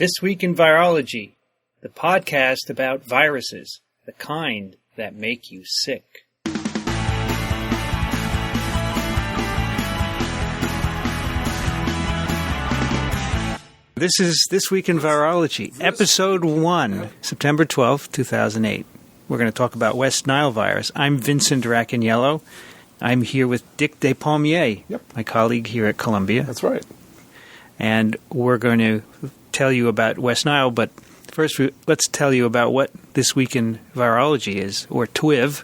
This Week in Virology, the podcast about viruses, the kind that make you sick. This is This Week in Virology, Episode 1, September 12th, 2008. We're going to talk about West Nile virus. I'm Vincent Racaniello. I'm here with Dick Despommier, my colleague here at Columbia. That's right. And we're going to tell you about West Nile, but first let's tell you about what This Week in Virology is, or TWiV.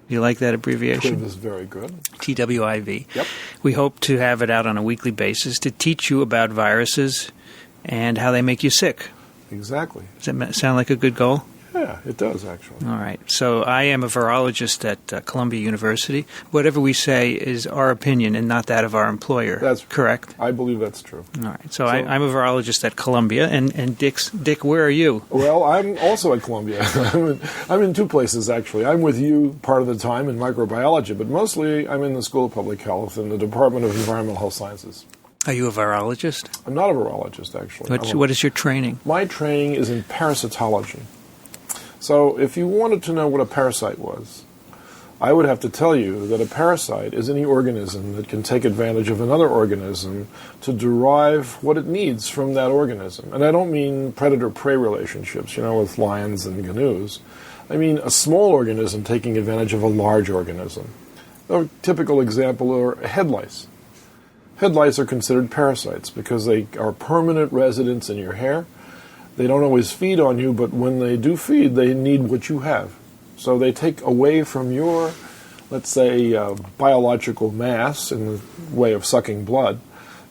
You like that abbreviation? TWiV is very good. TWiV. Yep. We hope to have it out on a weekly basis to teach you about viruses and how they make you sick. Exactly. Does that sound like a good goal? Yeah, it does, actually. All right. So I am a virologist at Columbia University. Whatever we say is our opinion and not that of our employer. That's correct. I believe that's true. All right. So I'm a virologist at Columbia. And Dick, where are you? Well, I'm also at Columbia. I'm in two places, actually. I'm with you part of the time in microbiology, but mostly I'm in the School of Public Health in the Department of Environmental Health Sciences. Are you a virologist? I'm not a virologist, actually. What is your training? My training is in parasitology. So if you wanted to know what a parasite was, I would have to tell you that a parasite is any organism that can take advantage of another organism to derive what it needs from that organism. And I don't mean predator-prey relationships, with lions and gnus. I mean a small organism taking advantage of a large organism. A typical example are head lice. Head lice are considered parasites because they are permanent residents in your hair. They don't always feed on you, but when they do feed, they need what you have. So they take away from your, let's say, biological mass in the way of sucking blood,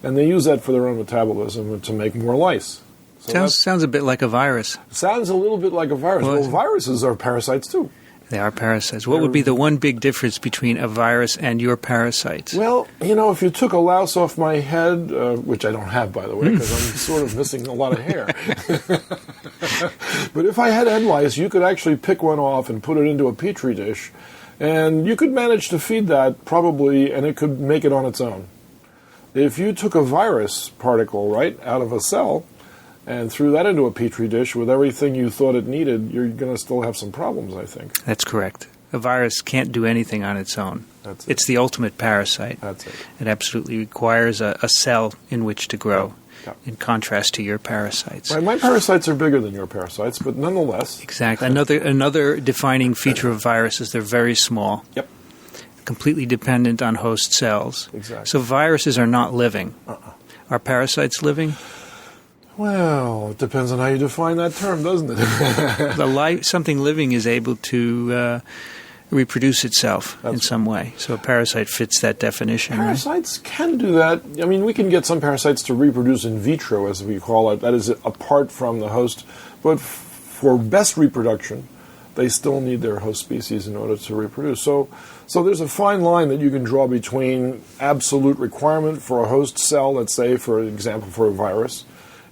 and they use that for their own metabolism to make more lice. So sounds a bit like a virus. Sounds a little bit like a virus. Well, viruses are parasites too. They are parasites. What would be the one big difference between a virus and your parasites? Well, if you took a louse off my head, which I don't have, by the way, because I'm sort of missing a lot of hair. But if I had head lice, you could actually pick one off and put it into a petri dish, and you could manage to feed that probably, and it could make it on its own. If you took a virus particle, right, out of a cell, and threw that into a petri dish with everything you thought it needed, you're going to still have some problems, I think. That's correct. A virus can't do anything on its own. That's it. It's the ultimate parasite. That's it. It absolutely requires a cell in which to grow, in contrast to your parasites. Right, my parasites are bigger than your parasites, but nonetheless. Exactly. Another defining feature of viruses, they're very small. Yep. Completely dependent on host cells. Exactly. So viruses are not living. Are parasites living? Well, it depends on how you define that term, doesn't it? Something living is able to reproduce itself in some way. So a parasite fits that definition. Parasites can do that. I mean, we can get some parasites to reproduce in vitro, as we call it. That is apart from the host. But for best reproduction, they still need their host species in order to reproduce. So there's a fine line that you can draw between absolute requirement for a host cell, let's say, for example, for a virus,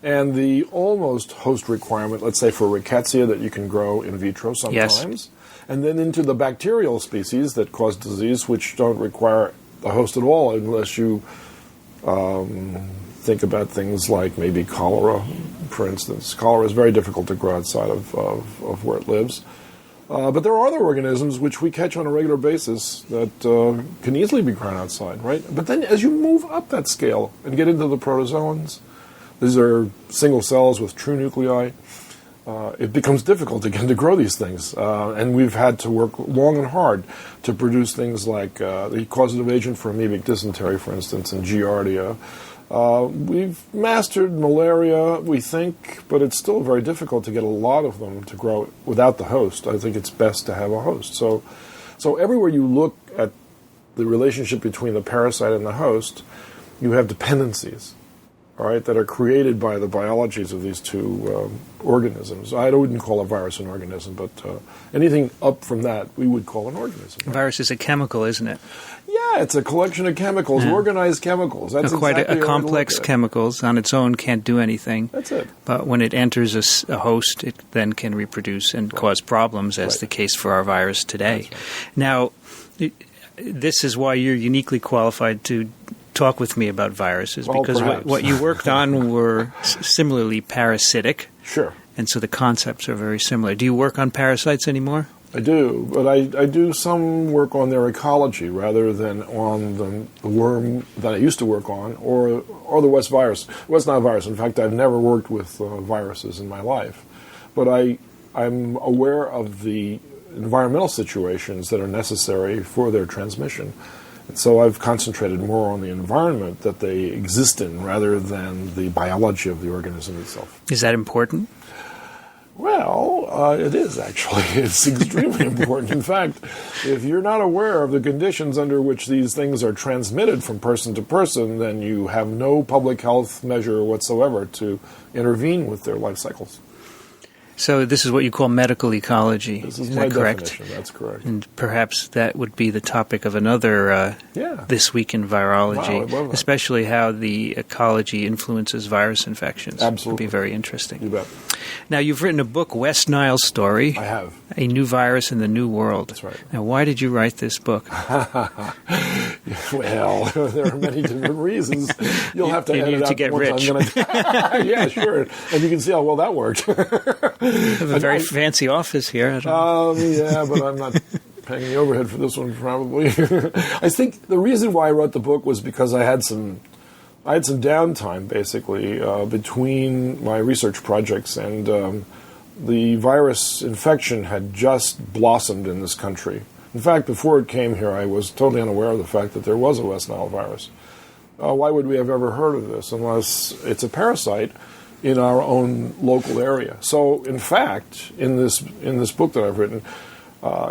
and the almost host requirement, let's say for rickettsia, that you can grow in vitro sometimes, yes. And then into the bacterial species that cause disease, which don't require the host at all unless you think about things like maybe cholera, for instance. Cholera is very difficult to grow outside of where it lives. But there are other organisms which we catch on a regular basis that can easily be grown outside, right? But then as you move up that scale and get into the protozoans, these are single cells with true nuclei. It becomes difficult again to grow these things. And we've had to work long and hard to produce things like the causative agent for amoebic dysentery, for instance, and Giardia. We've mastered malaria, we think, but it's still very difficult to get a lot of them to grow without the host. I think it's best to have a host. So everywhere you look at the relationship between the parasite and the host, you have dependencies. All right, that are created by the biologies of these two organisms. I wouldn't call a virus an organism, but anything up from that we would call an organism. A virus is a chemical, isn't it? Yeah, it's a collection of chemicals, organized chemicals. That's quite exactly a complex chemicals on its own can't do anything. That's it. But when it enters a host, it then can reproduce and cause problems, as the case for our virus today. Right. Now, this is why you're uniquely qualified to talk with me about viruses Well, because perhaps. what you worked on were similarly parasitic, Sure. and so the concepts are very similar. Do you work on parasites anymore? I do, but I do some work on their ecology rather than on the worm that I used to work on, or the West Nile virus. In fact, I've never worked with viruses in my life, but I'm aware of the environmental situations that are necessary for their transmission. And so I've concentrated more on the environment that they exist in rather than the biology of the organism itself. Is that important? Well, it is actually. It's extremely important. In fact, if you're not aware of the conditions under which these things are transmitted from person to person, then you have no public health measure whatsoever to intervene with their life cycles. So this is what you call medical ecology. This is is my that correct? definition. That's correct. And perhaps that would be the topic of another This Week in Virology, Wow, I'd love that. especially how the ecology influences virus infections. Absolutely. It would be very interesting. You bet. Now, you've written a book, West Nile Story, I have. A New Virus in the New World. That's right. Now, why did you write this book? Well, there are many different reasons. You'll have to You edit need out to get once rich. Yeah, sure. And you can see how well that worked. You have a very fancy office here. I don't Yeah, but I'm not paying the overhead for this one, probably. I think the reason why I wrote the book was because I had some downtime, basically, between my research projects, and the virus infection had just blossomed in this country. In fact, before it came here, I was totally unaware of the fact that there was a West Nile virus. Why would we have ever heard of this unless it's a parasite in our own local area? So, in fact, in this book that I've written,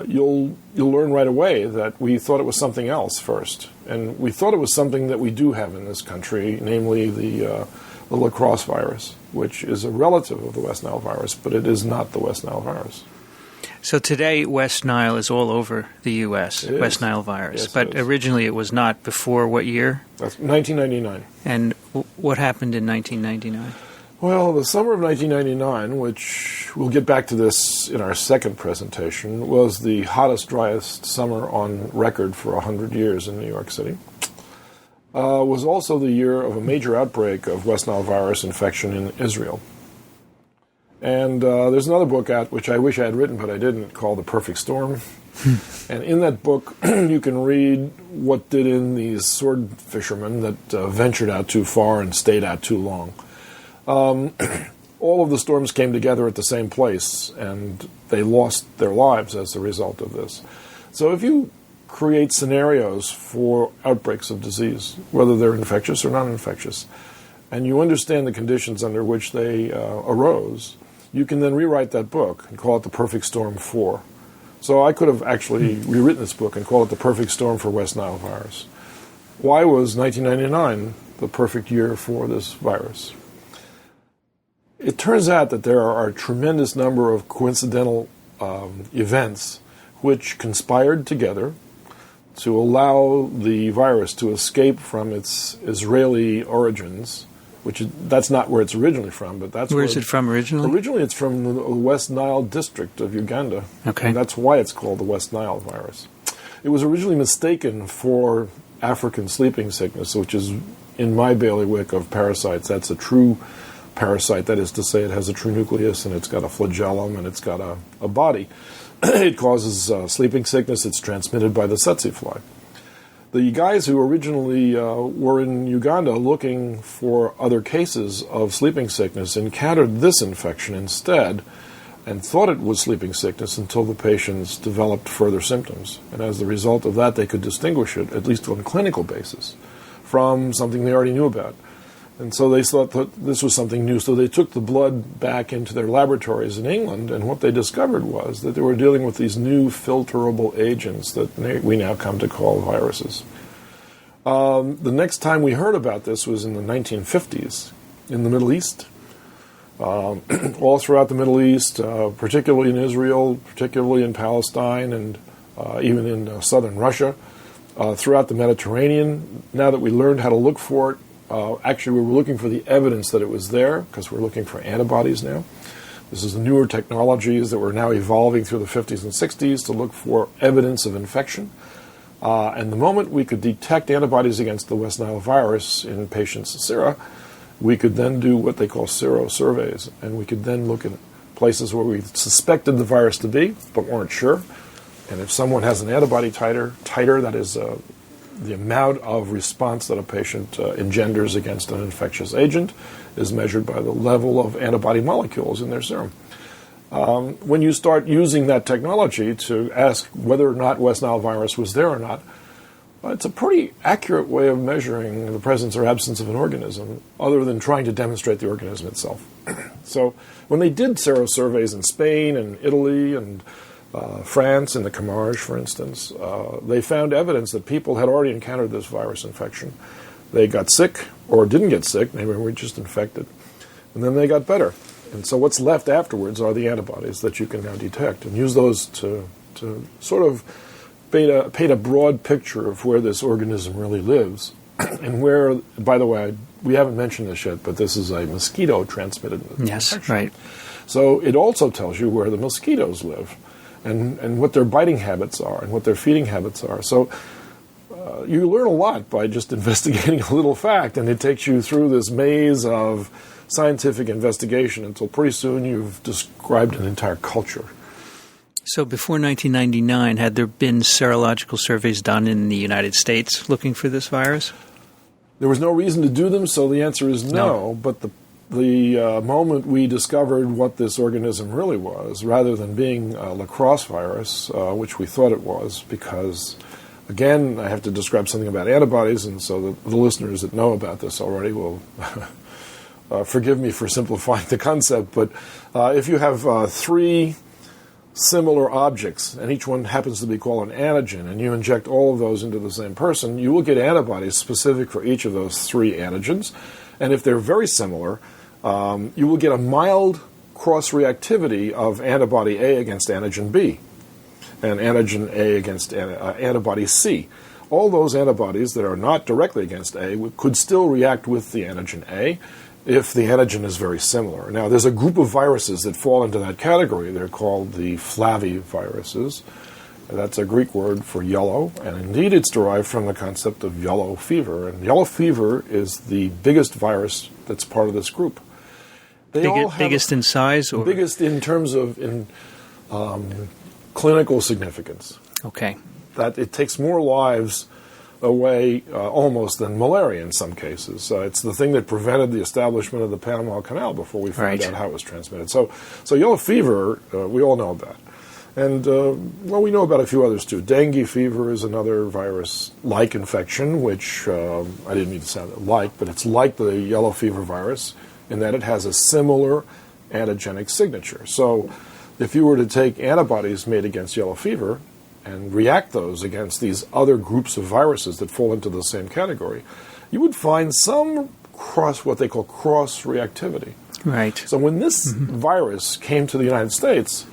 you'll learn right away that we thought it was something else first, and we thought it was something that we do have in this country, namely the lacrosse virus, which is a relative of the West Nile virus, but it is not the West Nile virus. So today, West Nile is all over the U.S., It is. West Nile virus. Yes, but it is. originally it was not. Before what year? That's 1999. And what happened in 1999? Well, the summer of 1999, which we'll get back to this in our second presentation, was the hottest, driest summer on record for 100 years in New York City. Was also the year of a major outbreak of West Nile virus infection in Israel. And there's another book out, which I wish I had written, but I didn't, called The Perfect Storm. And in that book, you can read what did in these sword fishermen that ventured out too far and stayed out too long. All of the storms came together at the same place, and they lost their lives as a result of this. So if you create scenarios for outbreaks of disease, whether they're infectious or non-infectious, and you understand the conditions under which they arose, you can then rewrite that book and call it The Perfect Storm 4. So I could have actually rewritten this book and called it The Perfect Storm for West Nile virus. Why was 1999 the perfect year for this virus? It turns out that there are a tremendous number of coincidental events which conspired together to allow the virus to escape from its Israeli origins, that's not where it's originally from, but that's Where is it from originally? Originally, it's from the West Nile district of Uganda. Okay. And that's why it's called the West Nile virus. It was originally mistaken for African sleeping sickness, which is, in my bailiwick of parasites, that's a true parasite. That is to say, it has a true nucleus, and it's got a flagellum, and it's got a body. It causes sleeping sickness. It's transmitted by the tsetse fly. The guys who originally were in Uganda looking for other cases of sleeping sickness encountered this infection instead and thought it was sleeping sickness until the patients developed further symptoms. And as the result of that, they could distinguish it, at least on a clinical basis, from something they already knew about. And so they thought that this was something new. So they took the blood back into their laboratories in England, and what they discovered was that they were dealing with these new filterable agents that we now come to call viruses. The next time we heard about this was in the 1950s in the Middle East. All throughout the Middle East, particularly in Israel, particularly in Palestine, and even in southern Russia, throughout the Mediterranean. Now that we learned how to look for it, actually, we were looking for the evidence that it was there, because we're looking for antibodies now. This is the newer technologies that were now evolving through the 50s and 60s to look for evidence of infection. And the moment we could detect antibodies against the West Nile virus in patients' sera, we could then do what they call serosurveys, and we could then look at places where we suspected the virus to be, but weren't sure. And if someone has an antibody titer, that is the amount of response that a patient engenders against an infectious agent, is measured by the level of antibody molecules in their serum. When you start using that technology to ask whether or not West Nile virus was there or not, it's a pretty accurate way of measuring the presence or absence of an organism, other than trying to demonstrate the organism itself. So when they did serosurveys in Spain and Italy and France, in the Camargue, for instance, they found evidence that people had already encountered this virus infection. They got sick or didn't get sick, maybe were just infected, and then they got better. And so what's left afterwards are the antibodies that you can now detect and use those to sort of paint a broad picture of where this organism really lives. And where, by the way, we haven't mentioned this yet, but this is a mosquito-transmitted infection. Yes, right. So it also tells you where the mosquitoes live and what their biting habits are and what their feeding habits are. So you learn a lot by just investigating a little fact, and it takes you through this maze of scientific investigation until pretty soon you've described an entire culture. So before 1999, had there been serological surveys done in the United States looking for this virus? There was no reason to do them, so the answer is no. But the moment we discovered what this organism really was, rather than being a lacrosse virus, which we thought it was, because, again, I have to describe something about antibodies, and so the listeners that know about this already will forgive me for simplifying the concept, but if you have three similar objects, and each one happens to be called an antigen, and you inject all of those into the same person, you will get antibodies specific for each of those three antigens. And if they're very similar, you will get a mild cross-reactivity of antibody A against antigen B, and antigen A against antibody C. All those antibodies that are not directly against A could still react with the antigen A if the antigen is very similar. Now, there's a group of viruses that fall into that category. They're called the flaviviruses. That's a Greek word for yellow, and indeed it's derived from the concept of yellow fever. And yellow fever is the biggest virus that's part of this group. Biggest in size? Or? Biggest in terms of clinical significance. Okay. That it takes more lives away almost than malaria in some cases. It's the thing that prevented the establishment of the Panama Canal before we found out how it was transmitted. So yellow fever, we all know about. And, we know about a few others too. Dengue fever is another virus-like infection, which I didn't mean to sound like, but it's like the yellow fever virus in that it has a similar antigenic signature. So if you were to take antibodies made against yellow fever and react those against these other groups of viruses that fall into the same category, you would find some what they call cross-reactivity. Right. So when this virus came to the United States,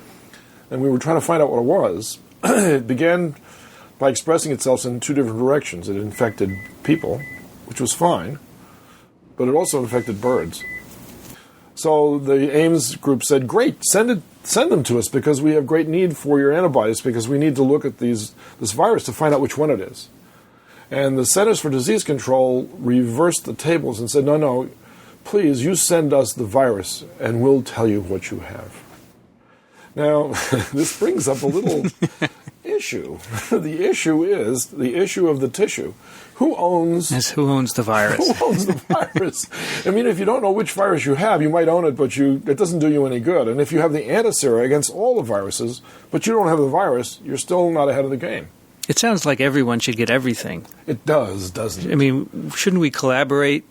and we were trying to find out what it was, it began by expressing itself in two different directions. It infected people, which was fine, but it also infected birds. So the Ames group said, great, send them to us because we have great need for your antibodies because we need to look at this virus to find out which one it is. And the Centers for Disease Control reversed the tables and said, no, please, you send us the virus and we'll tell you what you have. Now, this brings up a little issue. The issue is the issue of the tissue. Who owns the virus? Who owns the virus? I mean, if you don't know which virus you have, you might own it, but it doesn't do you any good. And if you have the antisera against all the viruses, but you don't have the virus, you're still not ahead of the game. It sounds like everyone should get everything. It does, doesn't it? I mean, shouldn't we collaborate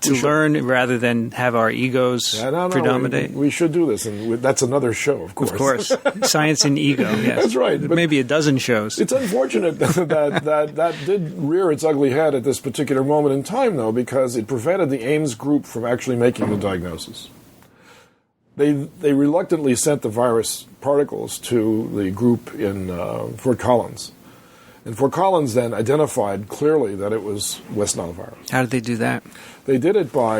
to learn rather than have our egos predominate? We should do this, and that's another show, of course. Of course. Science and ego, yes. That's right. Maybe a dozen shows. It's unfortunate that did rear its ugly head at this particular moment in time, though, because it prevented the Ames group from actually making the diagnosis. They reluctantly sent the virus particles to the group in Fort Collins. And Fort Collins then identified clearly that it was West Nile virus. How did they do that? They did it by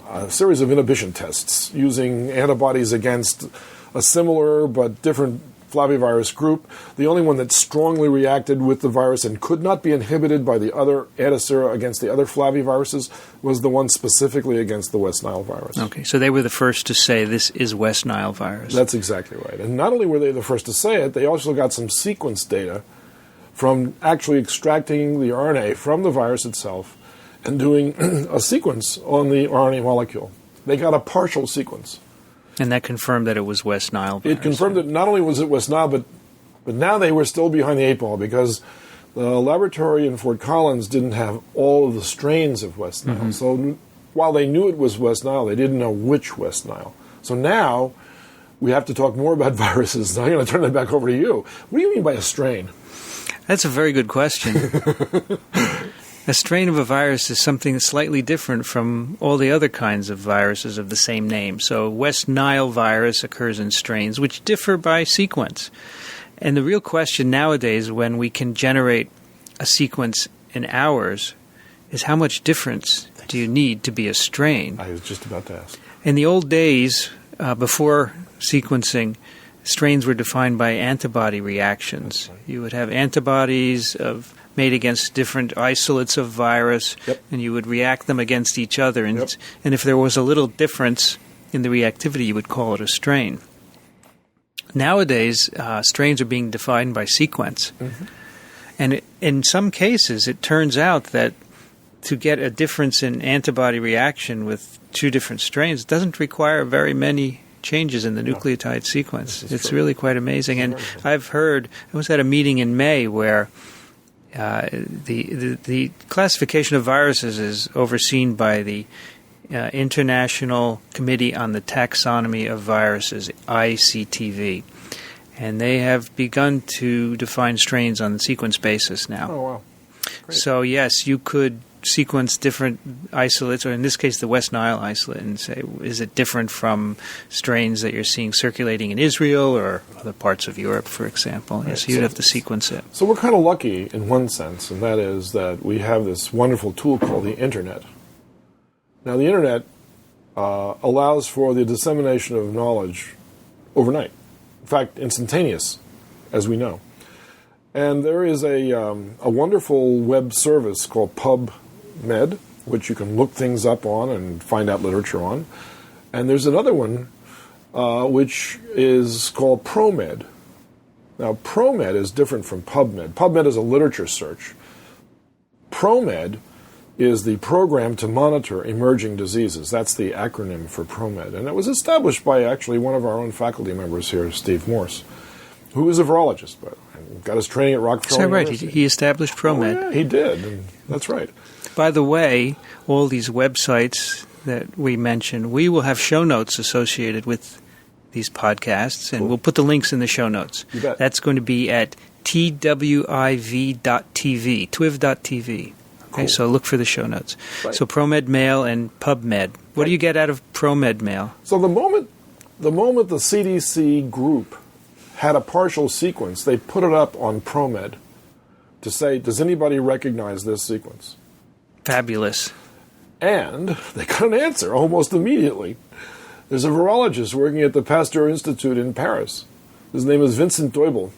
a series of inhibition tests using antibodies against a similar but different flavivirus group. The only one that strongly reacted with the virus and could not be inhibited by the other antisera against the other flaviviruses was the one specifically against the West Nile virus. Okay, so they were the first to say this is West Nile virus. That's exactly right. And not only were they the first to say it, they also got some sequence data from actually extracting the RNA from the virus itself and doing a sequence on the RNA molecule. They got a partial sequence. And that confirmed that it was West Nile virus. It confirmed that not only was it West Nile, but now they were still behind the eight ball because the laboratory in Fort Collins didn't have all of the strains of West Nile. So while they knew it was West Nile, they didn't know which West Nile. So now we have to talk more about viruses. I'm going to turn that back over to you. What do you mean by a strain? That's a very good question. A strain of a virus is something slightly different from all the other kinds of viruses of the same name. So West Nile virus occurs in strains which differ by sequence. And the real question nowadays when we can generate a sequence in hours is how much difference do you need to be a strain? I was just about to ask. In the old days, before sequencing, strains were defined by antibody reactions. Right. You would have antibodies made against different isolates of virus, and you would react them against each other. And if there was a little difference in the reactivity, you would call it a strain. Nowadays, strains are being defined by sequence. And in some cases, it turns out that to get a difference in antibody reaction with two different strains doesn't require very many changes in the nucleotide sequence. It's really quite amazing. And I've heard, I was at a meeting in May where the classification of viruses is overseen by the International Committee on the Taxonomy of Viruses, ICTV. And they have begun to define strains on the sequence basis now. Oh, wow. Great. So, yes, you could sequence different isolates, or in this case the West Nile isolate, and say, is it different from strains that you're seeing circulating in Israel or other parts of Europe, for example? Right. Yes, you'd have to sequence it. So we're kind of lucky in one sense, and that is that we have this wonderful tool called the Internet. Now, the Internet allows for the dissemination of knowledge overnight. In fact, instantaneous, as we know. And there is a wonderful web service called PubMed, which you can look things up on and find out literature on. And there's another one which is called ProMed. Now, ProMed is different from PubMed. PubMed is a literature search. ProMed is the program to monitor emerging diseases. That's the acronym for ProMed. And it was established by actually one of our own faculty members here, Steve Morse, who is a virologist, but got his training at Rockefeller University. Is that right? He established ProMed. Oh, yeah, he did. And that's right. By the way, all these websites that we mentioned, we will have show notes associated with these podcasts, and we'll put the links in the show notes. You bet. That's going to be at TWiV.tv, TWiV.tv. Okay, so look for the show notes. Right. So ProMed Mail and PubMed. What do you get out of ProMed Mail? So the moment the CDC group had a partial sequence, they put it up on ProMed to say, does anybody recognize this sequence? Fabulous. And they got an answer almost immediately. There's a virologist working at the Pasteur Institute in Paris. His name is Vincent Deubel.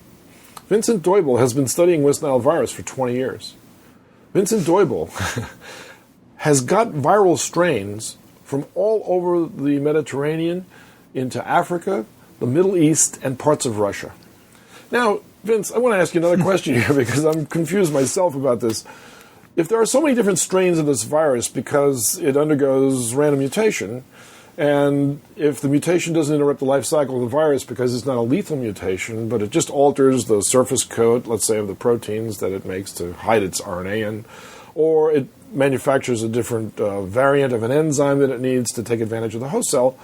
Vincent Deubel has been studying West Nile virus for 20 years. Vincent Deubel has got viral strains from all over the Mediterranean into Africa, the Middle East, and parts of Russia. Now, Vince, I want to ask you another question here because I'm confused myself about this. If there are so many different strains of this virus because it undergoes random mutation, and if the mutation doesn't interrupt the life cycle of the virus because it's not a lethal mutation, but it just alters the surface coat, let's say, of the proteins that it makes to hide its RNA in, or it manufactures a different variant of an enzyme that it needs to take advantage of the host cell,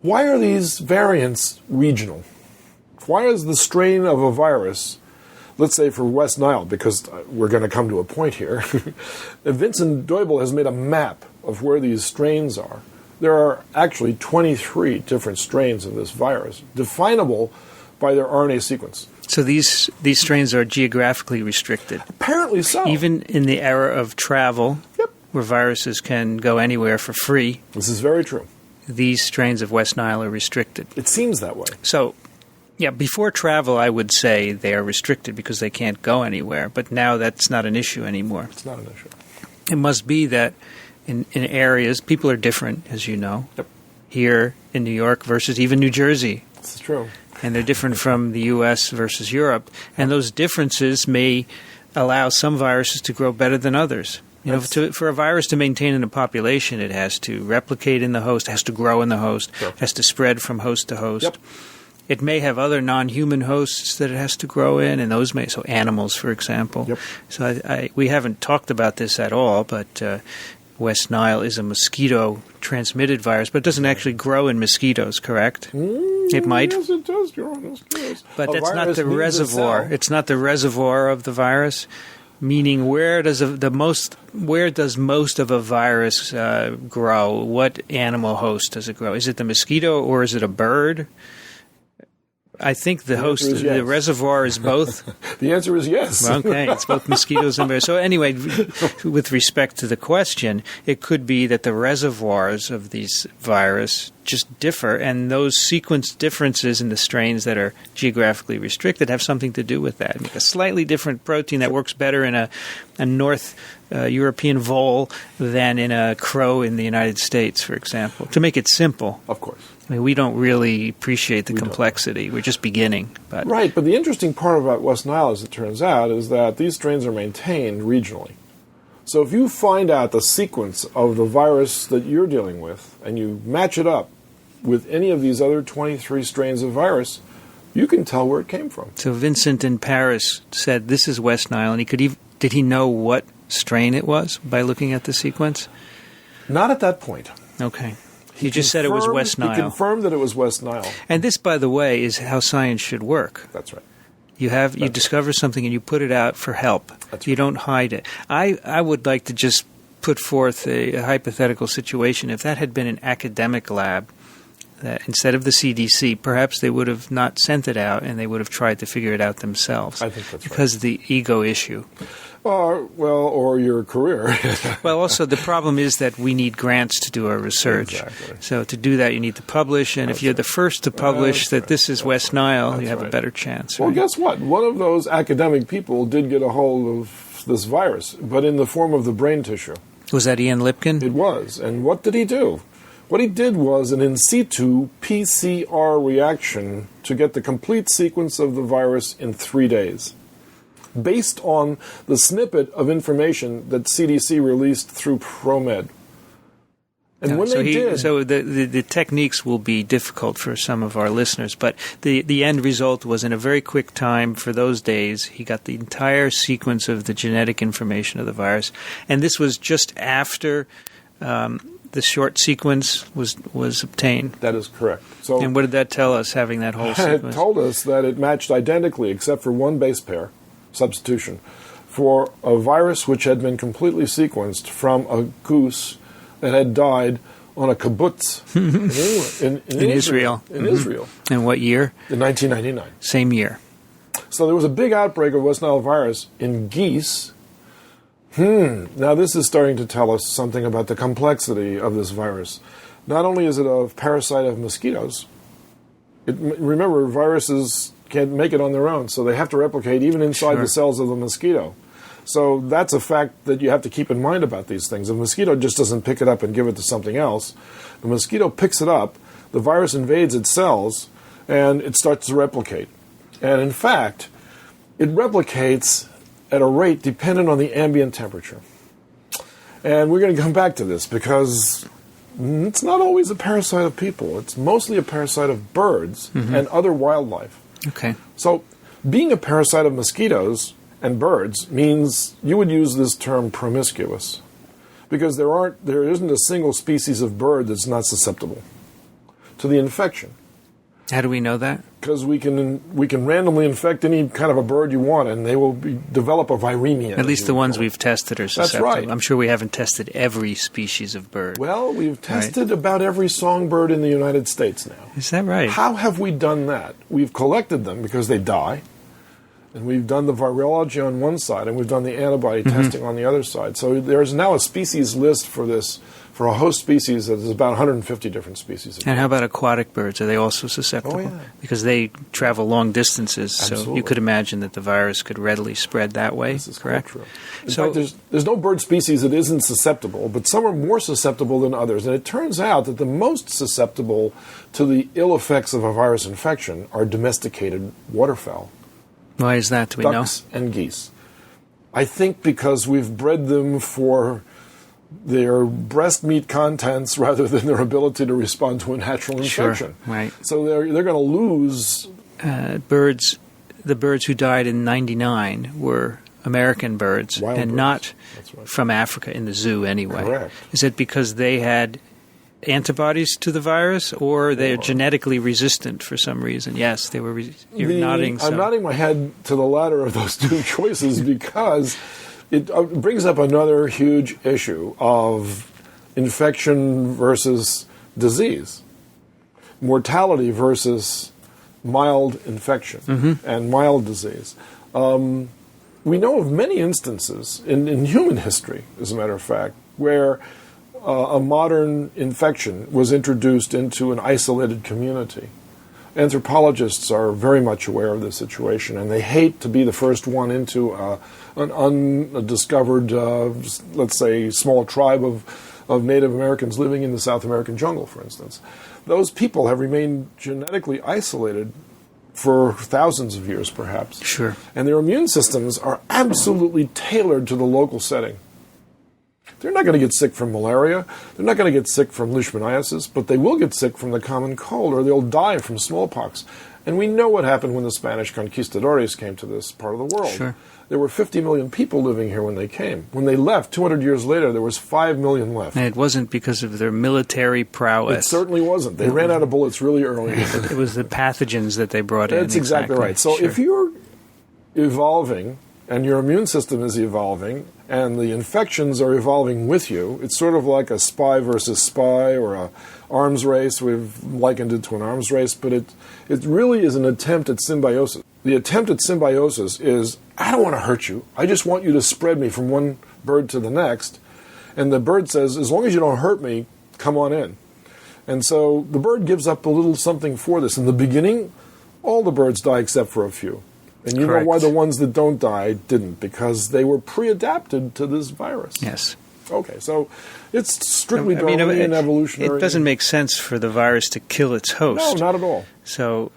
why are these variants regional? Why is the strain of a virus, let's say for West Nile, because we're going to come to a point here, Vincent Deubel has made a map of where these strains are. There are actually 23 different strains of this virus, definable by their RNA sequence. So these strains are geographically restricted. Apparently so. Even in the era of travel, where viruses can go anywhere for free. This is very true. These strains of West Nile are restricted. It seems that way. So Yeah, before travel, I would say they are restricted because they can't go anywhere. But now that's not an issue anymore. It's not an issue. It must be that in areas, people are different, as you know. Yep. Here in New York versus even New Jersey. It's true. And they're different from the U.S. versus Europe. And those differences may allow some viruses to grow better than others. You know, for a virus to maintain in a population, it has to replicate in the host, has to grow in the host, has to spread from host to host. Yep. It may have other non-human hosts that it has to grow in, and those may, so animals, for example. Yep. So we haven't talked about this at all, but West Nile is a mosquito-transmitted virus, but it doesn't actually grow in mosquitoes, correct? It might. Yes, it does grow in mosquitoes. But that's not the reservoir. It's not the reservoir of the virus. Meaning, where does most of a virus grow? What animal host does it grow? Is it the mosquito or is it a bird? I think the reservoir is both. The answer is yes. Okay, it's both mosquitoes and birds. So anyway, with respect to the question, it could be that the reservoirs of these virus just differ, and those sequence differences in the strains that are geographically restricted have something to do with that. Make a slightly different protein that works better in a North European vole than in a crow in the United States, for example, to make it simple. Of course. I mean, we don't really appreciate the complexity. We're just beginning. Right, but the interesting part about West Nile, as it turns out, is that these strains are maintained regionally. So if you find out the sequence of the virus that you're dealing with, and you match it up with any of these other 23 strains of virus, you can tell where it came from. So Vincent in Paris said, this is West Nile, and did he know what strain it was by looking at the sequence? Not at that point. Okay. He just said it was West Nile. He confirmed that it was West Nile. And this, by the way, is how science should work. That's right. You discover something and you put it out for help. That's you right. don't hide it. I would like to just put forth a hypothetical situation. If that had been an academic lab, that instead of the CDC, perhaps they would have not sent it out and they would have tried to figure it out themselves. I think that's right. Because of the ego issue. Or your career. Well, also the problem is that we need grants to do our research. Exactly. So to do that, you need to publish, and if you're the first to publish that this is West Nile, you have a better chance. Well, right? guess what? One of those academic people did get a hold of this virus, but in the form of the brain tissue. Was that Ian Lipkin? It was. And what did he do? What he did was an in situ PCR reaction to get the complete sequence of the virus in 3 days, based on the snippet of information that CDC released through ProMed. And when they did... So the techniques will be difficult for some of our listeners, but the end result was in a very quick time for those days. He got the entire sequence of the genetic information of the virus. And this was just after the short sequence was obtained. That is correct. So, and what did that tell us, having that whole sequence? It told us that it matched identically, except for one base pair, substitution, for a virus which had been completely sequenced from a goose that had died on a kibbutz in Israel. In Israel. In what year? In 1999. Same year. So there was a big outbreak of West Nile virus in geese. Now this is starting to tell us something about the complexity of this virus. Not only is it a parasite of mosquitoes, remember, viruses can't make it on their own, so they have to replicate even inside the cells of the mosquito. So that's a fact that you have to keep in mind about these things. The mosquito just doesn't pick it up and give it to something else. The mosquito picks it up, the virus invades its cells, and it starts to replicate. And in fact, it replicates at a rate dependent on the ambient temperature. And we're going to come back to this because it's not always a parasite of people. It's mostly a parasite of birds and other wildlife. Okay. So being a parasite of mosquitoes and birds means you would use this term promiscuous, because there isn't a single species of bird that's not susceptible to the infection. How do we know that? Because we can randomly infect any kind of a bird you want, and they will develop a viremia. At least the ones we've tested are susceptible. That's right. I'm sure we haven't tested every species of bird. Well, we've tested about every songbird in the United States now. Is that right? How have we done that? We've collected them because they die, And we've done the virology on one side, and we've done the antibody testing on the other side. So there's now a species list for this, for a host species that is about 150 different species. And how about aquatic birds? Are they also susceptible? Oh, yeah. Because they travel long distances, so Absolutely. you could imagine that the virus could readily spread that way, This is correct? True. In fact, there's no bird species that isn't susceptible, but some are more susceptible than others. And it turns out that the most susceptible to the ill effects of a virus infection are domesticated waterfowl. Why is that, do we Ducks and geese. I think because we've bred them for their breast meat contents rather than their ability to respond to a natural infection. Sure, right. So they're going to lose. Birds, the birds who died in '99 were American birds, Wild and birds. not That's right. from Africa in the zoo anyway. Correct. Is it because they had antibodies to the virus, or they're genetically resistant for some reason? Yes, they were. You're nodding. So. I'm nodding my head to the latter of those two choices because it brings up another huge issue of infection versus disease, mortality versus mild infection and mild disease. We know of many instances in human history, as a matter of fact, where a modern infection was introduced into an isolated community. Anthropologists are very much aware of this situation, and they hate to be the first one into an undiscovered, let's say, small tribe of Native Americans living in the South American jungle, for instance. Those people have remained genetically isolated for thousands of years, perhaps. Sure. And their immune systems are absolutely tailored to the local setting. They're not going to get sick from malaria. They're not going to get sick from leishmaniasis, but they will get sick from the common cold, or they'll die from smallpox. And we know what happened when the Spanish conquistadores came to this part of the world. Sure. There were 50 million people living here when they came. When they left, 200 years later, there was 5 million left. And it wasn't because of their military prowess. It certainly wasn't. They ran out of bullets really early. It was the pathogens that they brought in. That's exactly right. So if you're evolving and your immune system is evolving and the infections are evolving with you, it's sort of like a spy versus spy or a arms race. We've likened it to an arms race, but it really is an attempt at symbiosis. The attempt at symbiosis is, I don't want to hurt you. I just want you to spread me from one bird to the next. And the bird says, as long as you don't hurt me, come on in. And so the bird gives up a little something for this. In the beginning, all the birds die except for a few. And you Correct. know why the ones that don't die didn't? Because they were pre-adapted to this virus. Yes. Okay, so it's strictly Darwinian evolutionary. It doesn't make sense for the virus to kill its host. No, not at all. So,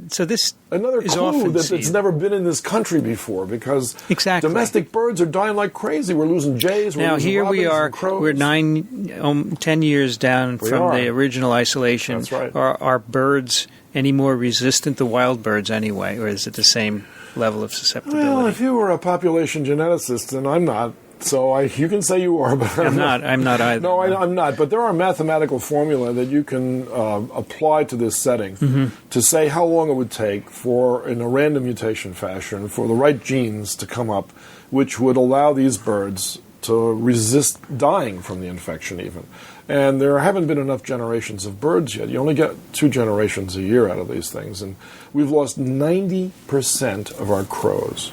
so this Another is clue often that seen. it's never been in this country before, because Exactly. domestic birds are dying like crazy. We're losing jays. We're Now losing here we robins are. and crows. We're 10 years down We from are. the original isolation. That's right. Are birds any more resistant, the wild birds anyway, or is it the same level of susceptibility? Well, if you were a population geneticist, and I'm not, so you can say you are, but I'm not either. No, I'm not. But there are mathematical formula that you can apply to this setting to say how long it would take for, in a random mutation fashion, for the right genes to come up, which would allow these birds to resist dying from the infection even. And there haven't been enough generations of birds yet. You only get 2 generations a year out of these things. And we've lost 90% of our crows.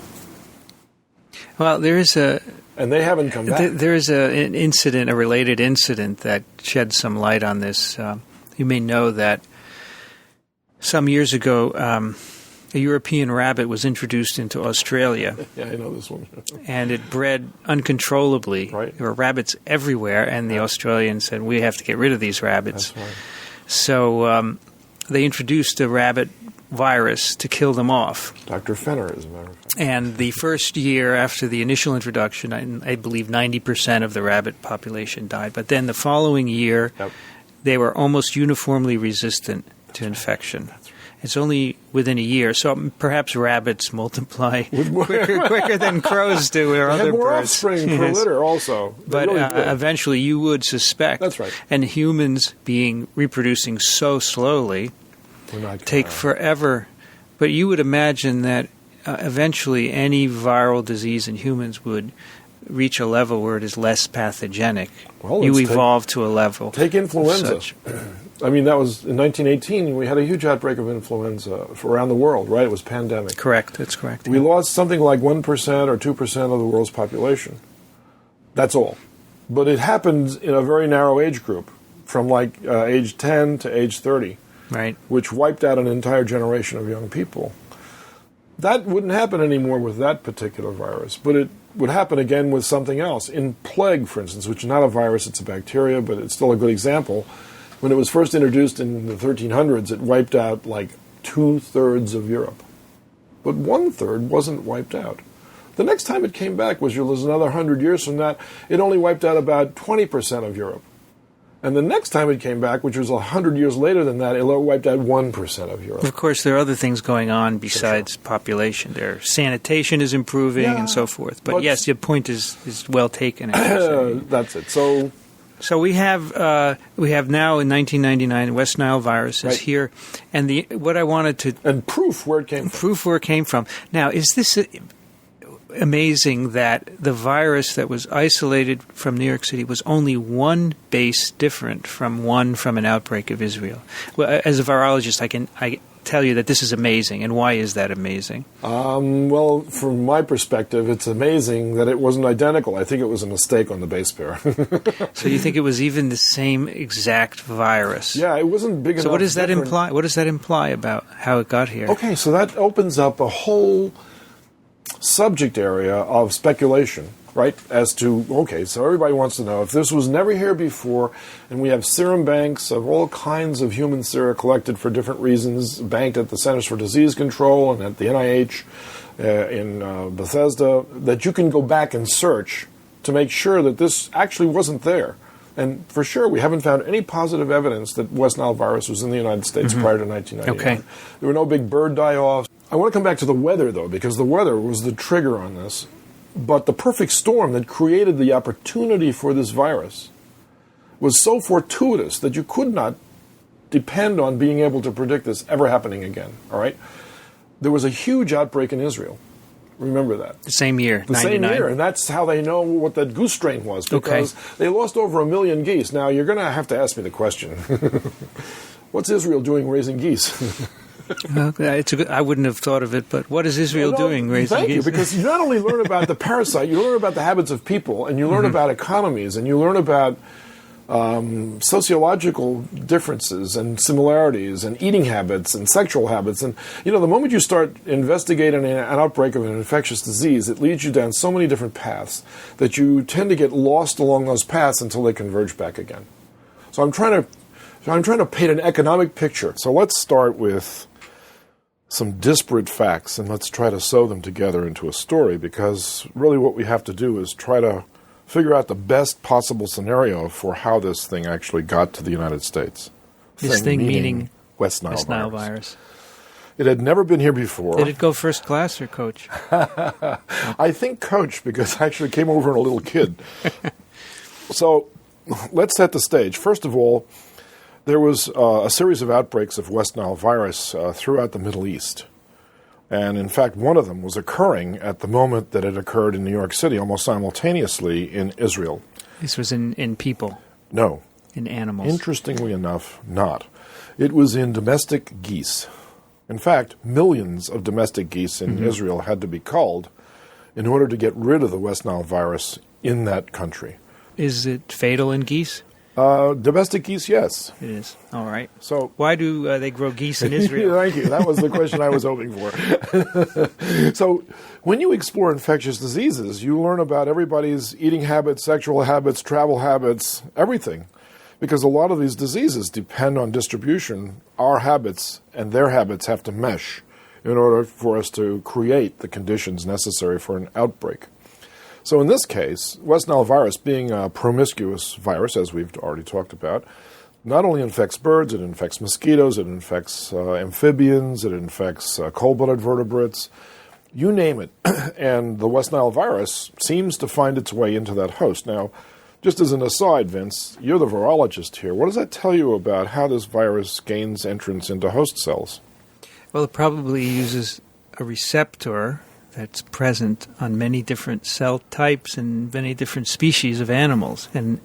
Well, there is And they haven't come back. There is an incident, a related incident that sheds some light on this. You may know that some years ago, a European rabbit was introduced into Australia, Yeah, I know this one. and it bred uncontrollably. Right. There were rabbits everywhere, and the Australians said, we have to get rid of these rabbits. That's right. So they introduced a rabbit virus to kill them off. Dr. Fenner, as a matter of fact. And the first year after the initial introduction, I believe 90% of the rabbit population died. But then the following year, Yep. they were almost uniformly resistant to infection. It's only within a year, so perhaps rabbits multiply quicker than crows do or They other have more birds. offspring per Yes. litter also. They But really do. eventually you would suspect. That's right. And humans reproducing so slowly We're not take forever. But you would imagine that eventually any viral disease in humans would reach a level where it is less pathogenic. Well, You evolve to a level. Take influenza. Such. I mean, that was in 1918. We had a huge outbreak of influenza around the world, right? It was pandemic. Correct. That's correct. We lost something like 1% or 2% of the world's population. That's all. But it happened in a very narrow age group, from like age 10 to age 30, Right. which wiped out an entire generation of young people. That wouldn't happen anymore with that particular virus, but it would happen again with something else. In plague, for instance, which is not a virus, it's a bacteria, but it's still a good example. When it was first introduced in the 1300s, it wiped out like 2/3 of Europe. But 1/3 wasn't wiped out. The next time it came back was another 100 years from that. It only wiped out about 20% of Europe. And the next time it came back, which was 100 years later than that, it wiped out 1% of Europe. Of course, there are other things going on besides population. There, sanitation is improving and so forth. But yes, your point is well taken. That's it. So we have now in 1999 West Nile virus is here, and what I wanted to proof where it came from. Now, is this amazing that the virus that was isolated from New York City was only one base different from an outbreak of Israel? Well, as a virologist, I tell you that this is amazing, and why is that amazing? Well, from my perspective, it's amazing that it wasn't identical. I think it was a mistake on the base pair. So you think it was even the same exact virus? Yeah, it wasn't big enough. So what does that imply? What does that imply about how it got here? Okay, so that opens up a whole subject area of speculation, right? As to, so everybody wants to know if this was never here before, and we have serum banks of all kinds of human sera collected for different reasons, banked at the Centers for Disease Control and at the NIH in Bethesda, that you can go back and search to make sure that this actually wasn't there. And for sure, we haven't found any positive evidence that West Nile virus was in the United States prior to 1999. Okay. There were no big bird die-offs. I want to come back to the weather, though, because the weather was the trigger on this. But the perfect storm that created the opportunity for this virus was so fortuitous that you could not depend on being able to predict this ever happening again, all right? There was a huge outbreak in Israel. Remember that. The same year, the 99. Same year, and that's how they know what that goose strain was, because they lost over 1 million geese. Now, you're going to have to ask me the question. What's Israel doing raising geese? I wouldn't have thought of it, but what is Israel doing raising geese? Thank you, because you not only learn about the parasite, you learn about the habits of people, and you learn about economies, and you learn about sociological differences and similarities and eating habits and sexual habits. And, the moment you start investigating an outbreak of an infectious disease, it leads you down so many different paths that you tend to get lost along those paths until they converge back again. So I'm trying to paint an economic picture. So let's start with some disparate facts, and let's try to sew them together into a story, because really what we have to do is try to figure out the best possible scenario for how this thing actually got to the United States. This thing meaning West Nile virus. It had never been here before. Did it go first class or coach? I think coach, because I actually came over in a little kid. So let's set the stage. First of all, there was a series of outbreaks of West Nile virus throughout the Middle East. And in fact, one of them was occurring at the moment that it occurred in New York City, almost simultaneously in Israel. This was in people? No. In animals? Interestingly enough, not. It was in domestic geese. In fact, millions of domestic geese in Israel had to be culled in order to get rid of the West Nile virus in that country. Is it fatal in geese? Domestic geese, yes. It is. All right. So why do they grow geese in Israel? Thank you. That was the question I was hoping for. So when you explore infectious diseases, you learn about everybody's eating habits, sexual habits, travel habits, everything. Because a lot of these diseases depend on distribution. Our habits and their habits have to mesh in order for us to create the conditions necessary for an outbreak. So in this case, West Nile virus, being a promiscuous virus, as we've already talked about, not only infects birds, it infects mosquitoes, it infects amphibians, it infects cold-blooded vertebrates, you name it. And the West Nile virus seems to find its way into that host. Now, just as an aside, Vince, you're the virologist here. What does that tell you about how this virus gains entrance into host cells? Well, it probably uses a receptor that's present on many different cell types and many different species of animals. And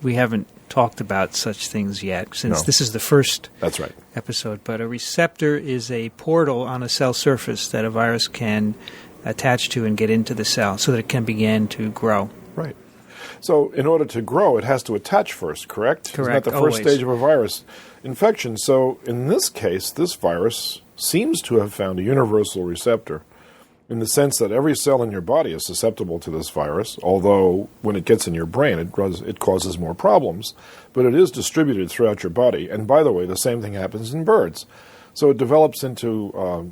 we haven't talked about such things yet, since this is the first That's right. episode. But a receptor is a portal on a cell surface that a virus can attach to and get into the cell so that it can begin to grow. Right. So in order to grow, it has to attach first, correct? Correct. Isn't that the first stage of a virus infection? So in this case, this virus seems to have found a universal receptor in the sense that every cell in your body is susceptible to this virus, although when it gets in your brain, it causes more problems. But it is distributed throughout your body. And by the way, the same thing happens in birds. So it develops into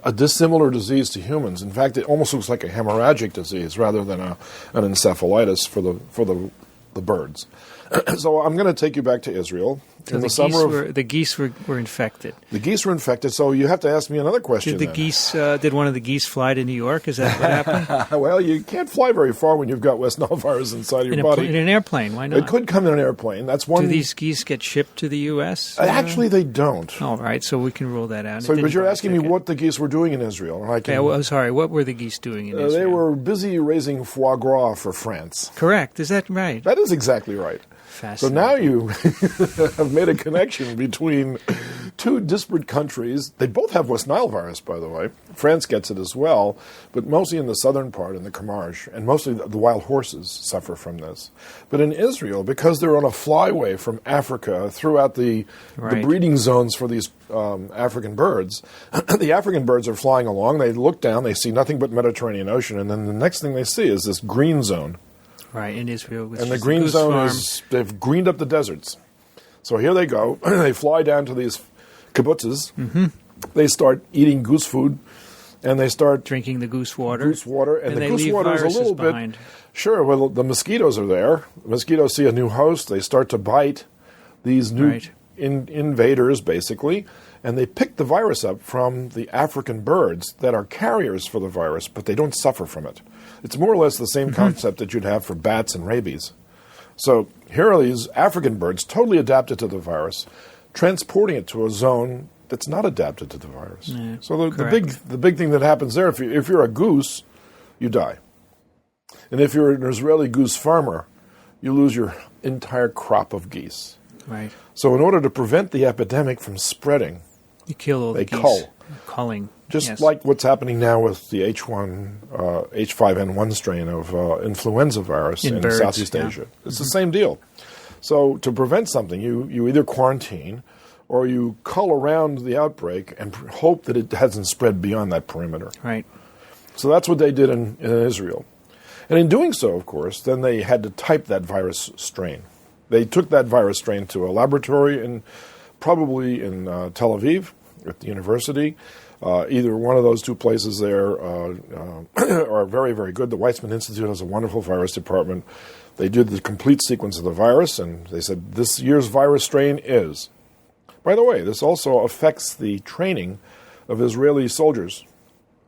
a dissimilar disease to humans. In fact, it almost looks like a hemorrhagic disease rather than an encephalitis for the birds. So I'm going to take you back to Israel. So the geese were infected. The geese were infected, so you have to ask me another question. Did one of the geese fly to New York? Is that what happened? Well, you can't fly very far when you've got West Nile virus inside your body. In an airplane, why not? It could come in an airplane. That's one. Do these geese get shipped to the U.S.? Actually, they don't. All right, so we can rule that out. So, but you're asking me what the geese were doing in Israel. Sorry, what were the geese doing in Israel? They were busy raising foie gras for France. Correct. Is that right? That is exactly right. So now you have made a connection between two disparate countries. They both have West Nile virus, by the way. France gets it as well, but mostly in the southern part, in the Camargue, and mostly the wild horses suffer from this. But in Israel, because they're on a flyway from Africa throughout the breeding zones for these African birds, the African birds are flying along. They look down, they see nothing but Mediterranean Ocean, and then the next thing they see is this green zone. Right, in Israel. And the green zone they've greened up the deserts. So here they go. They fly down to these kibbutzes. Mm-hmm. They start eating goose food, and they start drinking the goose water. And the goose water is a little bit. Sure, well, the mosquitoes are there. The mosquitoes see a new host. They start to bite these new invaders, basically, and they pick the virus up from the African birds that are carriers for the virus, but they don't suffer from it. It's more or less the same concept that you'd have for bats and rabies. So here are these African birds totally adapted to the virus, transporting it to a zone that's not adapted to the virus. Yeah, so the big thing that happens there, if you're a goose, you die. And if you're an Israeli goose farmer, you lose your entire crop of geese. Right. So in order to prevent the epidemic from spreading, you kill all the geese. Culling. Just like what's happening now with the H5N1 strain of influenza virus in birds, Southeast Asia. It's the same deal. So to prevent something, you either quarantine or you cull around the outbreak and hope that it hasn't spread beyond that perimeter. Right. So that's what they did in Israel. And in doing so, of course, then they had to type that virus strain. They took that virus strain to a laboratory probably in Tel Aviv at the university. Either one of those two places there are very, very good. The Weizmann Institute has a wonderful virus department. They did the complete sequence of the virus, and they said this year's virus strain is. By the way, this also affects the training of Israeli soldiers.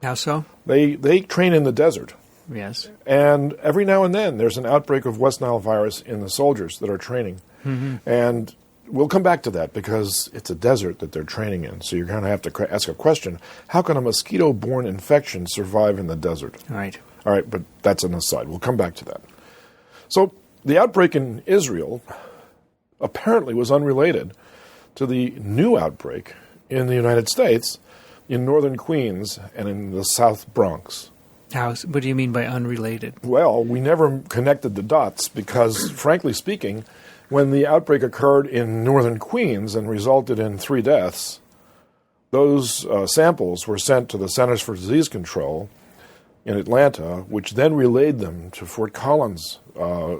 How so? They train in the desert. Yes. And every now and then there's an outbreak of West Nile virus in the soldiers that are training. Mm-hmm. And we'll come back to that because it's a desert that they're training in. So you're going to have to ask a question. How can a mosquito-borne infection survive in the desert? Right. All right, but that's an aside. We'll come back to that. So the outbreak in Israel apparently was unrelated to the new outbreak in the United States in northern Queens and in the South Bronx. What do you mean by unrelated? Well, we never connected the dots because, frankly speaking, when the outbreak occurred in northern Queens and resulted in 3 deaths, those samples were sent to the Centers for Disease Control in Atlanta, which then relayed them to Fort Collins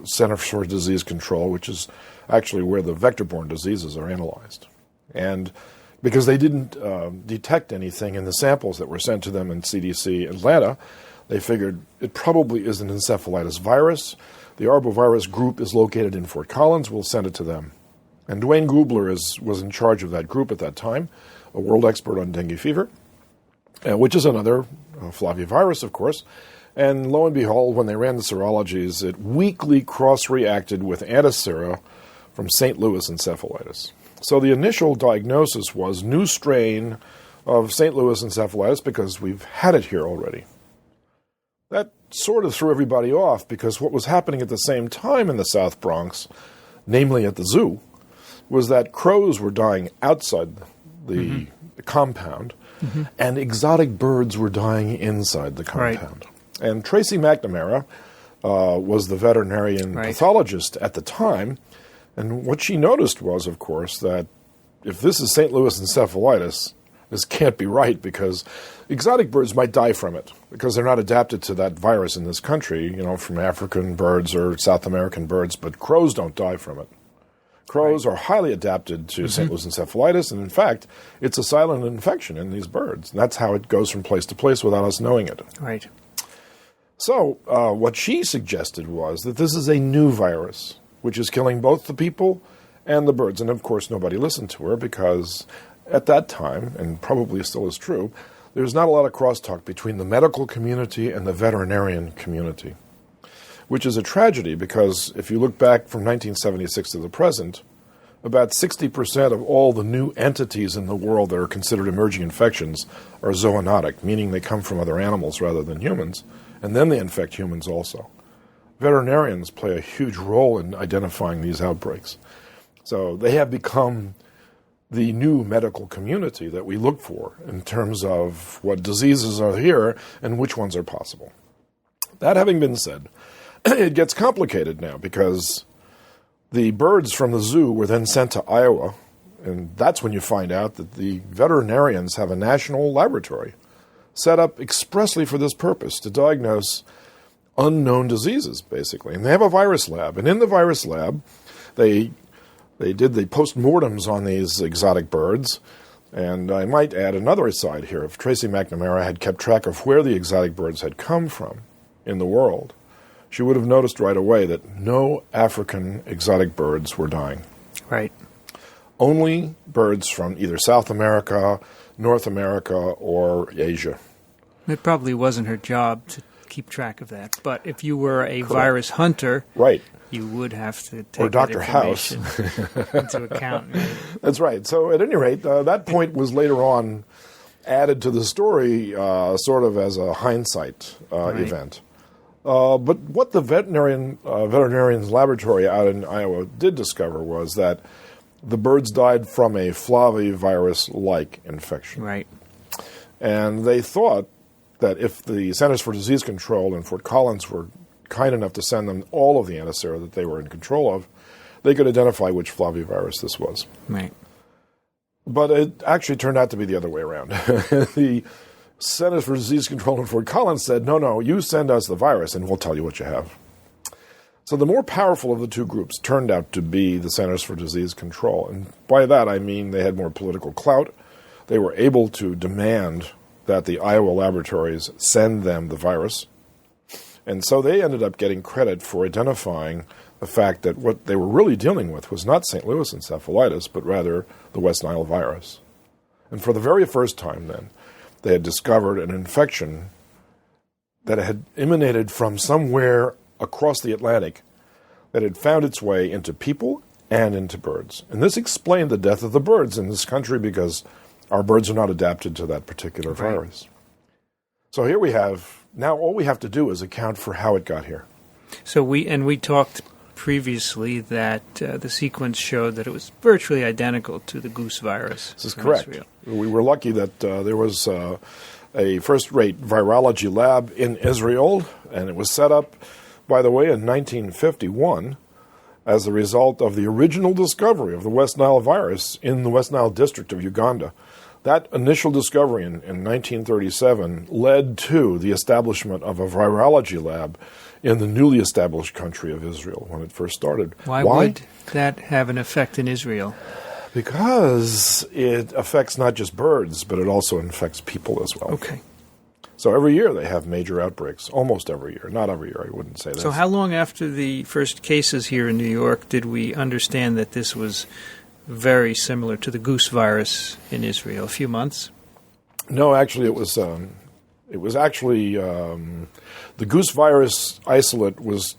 Center for Disease Control, which is actually where the vector-borne diseases are analyzed. And because they didn't detect anything in the samples that were sent to them in CDC Atlanta, they figured it probably is an encephalitis virus. The arbovirus group is located in Fort Collins. We'll send it to them. And Dwayne Gubler was in charge of that group at that time, a world expert on dengue fever, which is another flavivirus, of course. And lo and behold, when they ran the serologies, it weakly cross-reacted with antisera from St. Louis encephalitis. So the initial diagnosis was new strain of St. Louis encephalitis because we've had it here already. That sort of threw everybody off because what was happening at the same time in the South Bronx, namely at the zoo, was that crows were dying outside the compound, and exotic birds were dying inside the compound. Right. And Tracy McNamara was the veterinarian pathologist at the time, and what she noticed was, of course, that if this is St. Louis encephalitis, this can't be right because exotic birds might die from it because they're not adapted to that virus in this country, from African birds or South American birds, but crows don't die from it. Crows are highly adapted to St. Louis encephalitis, and in fact, it's a silent infection in these birds. And that's how it goes from place to place without us knowing it. Right. So what she suggested was that this is a new virus, which is killing both the people and the birds. And of course, nobody listened to her because at that time, and probably still is true, there's not a lot of crosstalk between the medical community and the veterinarian community, which is a tragedy because if you look back from 1976 to the present, about 60% of all the new entities in the world that are considered emerging infections are zoonotic, meaning they come from other animals rather than humans, and then they infect humans also. Veterinarians play a huge role in identifying these outbreaks. So they have become the new medical community that we look for in terms of what diseases are here and which ones are possible. That having been said, it gets complicated now because the birds from the zoo were then sent to Iowa, and that's when you find out that the veterinarians have a national laboratory set up expressly for this purpose, to diagnose unknown diseases, basically. And they have a virus lab, and in the virus lab, they did the post-mortems on these exotic birds, and I might add another aside here. If Tracy McNamara had kept track of where the exotic birds had come from in the world, she would have noticed right away that no African exotic birds were dying. Right. Only birds from either South America, North America, or Asia. It probably wasn't her job to keep track of that, but if you were a virus hunter, right, you would have to take or Dr. that House into account. Right? That's right. So at any rate, that point was later on added to the story sort of as a hindsight event. But what the veterinarian's laboratory out in Iowa did discover was that the birds died from a flavivirus-like infection. Right. And they thought that if the Centers for Disease Control in Fort Collins were kind enough to send them all of the antisera that they were in control of, they could identify which flavivirus this was. Right. But it actually turned out to be the other way around. The Centers for Disease Control in Fort Collins said, no, you send us the virus and we'll tell you what you have. So the more powerful of the two groups turned out to be the Centers for Disease Control. And by that I mean they had more political clout. They were able to demand that the Iowa laboratories send them the virus. And so they ended up getting credit for identifying the fact that what they were really dealing with was not St. Louis encephalitis, but rather the West Nile virus. And for the very first time then, they had discovered an infection that had emanated from somewhere across the Atlantic that had found its way into people and into birds. And this explained the death of the birds in this country because our birds are not adapted to that particular virus. So here we have, now all we have to do is account for how it got here. So we talked previously that the sequence showed that it was virtually identical to the goose virus. This is correct. Israel. We were lucky that there was a first-rate virology lab in Israel, and it was set up, by the way, in 1951 as a result of the original discovery of the West Nile virus in the West Nile district of Uganda. That initial discovery in 1937 led to the establishment of a virology lab in the newly established country of Israel when it first started. Why would that have an effect in Israel? Because it affects not just birds, but it also infects people as well. Okay. So every year they have major outbreaks, almost every year. Not every year, I wouldn't say that. So how long after the first cases here in New York did we understand that this was very similar to the goose virus in Israel? A few months? No, actually it was actually the goose virus isolate was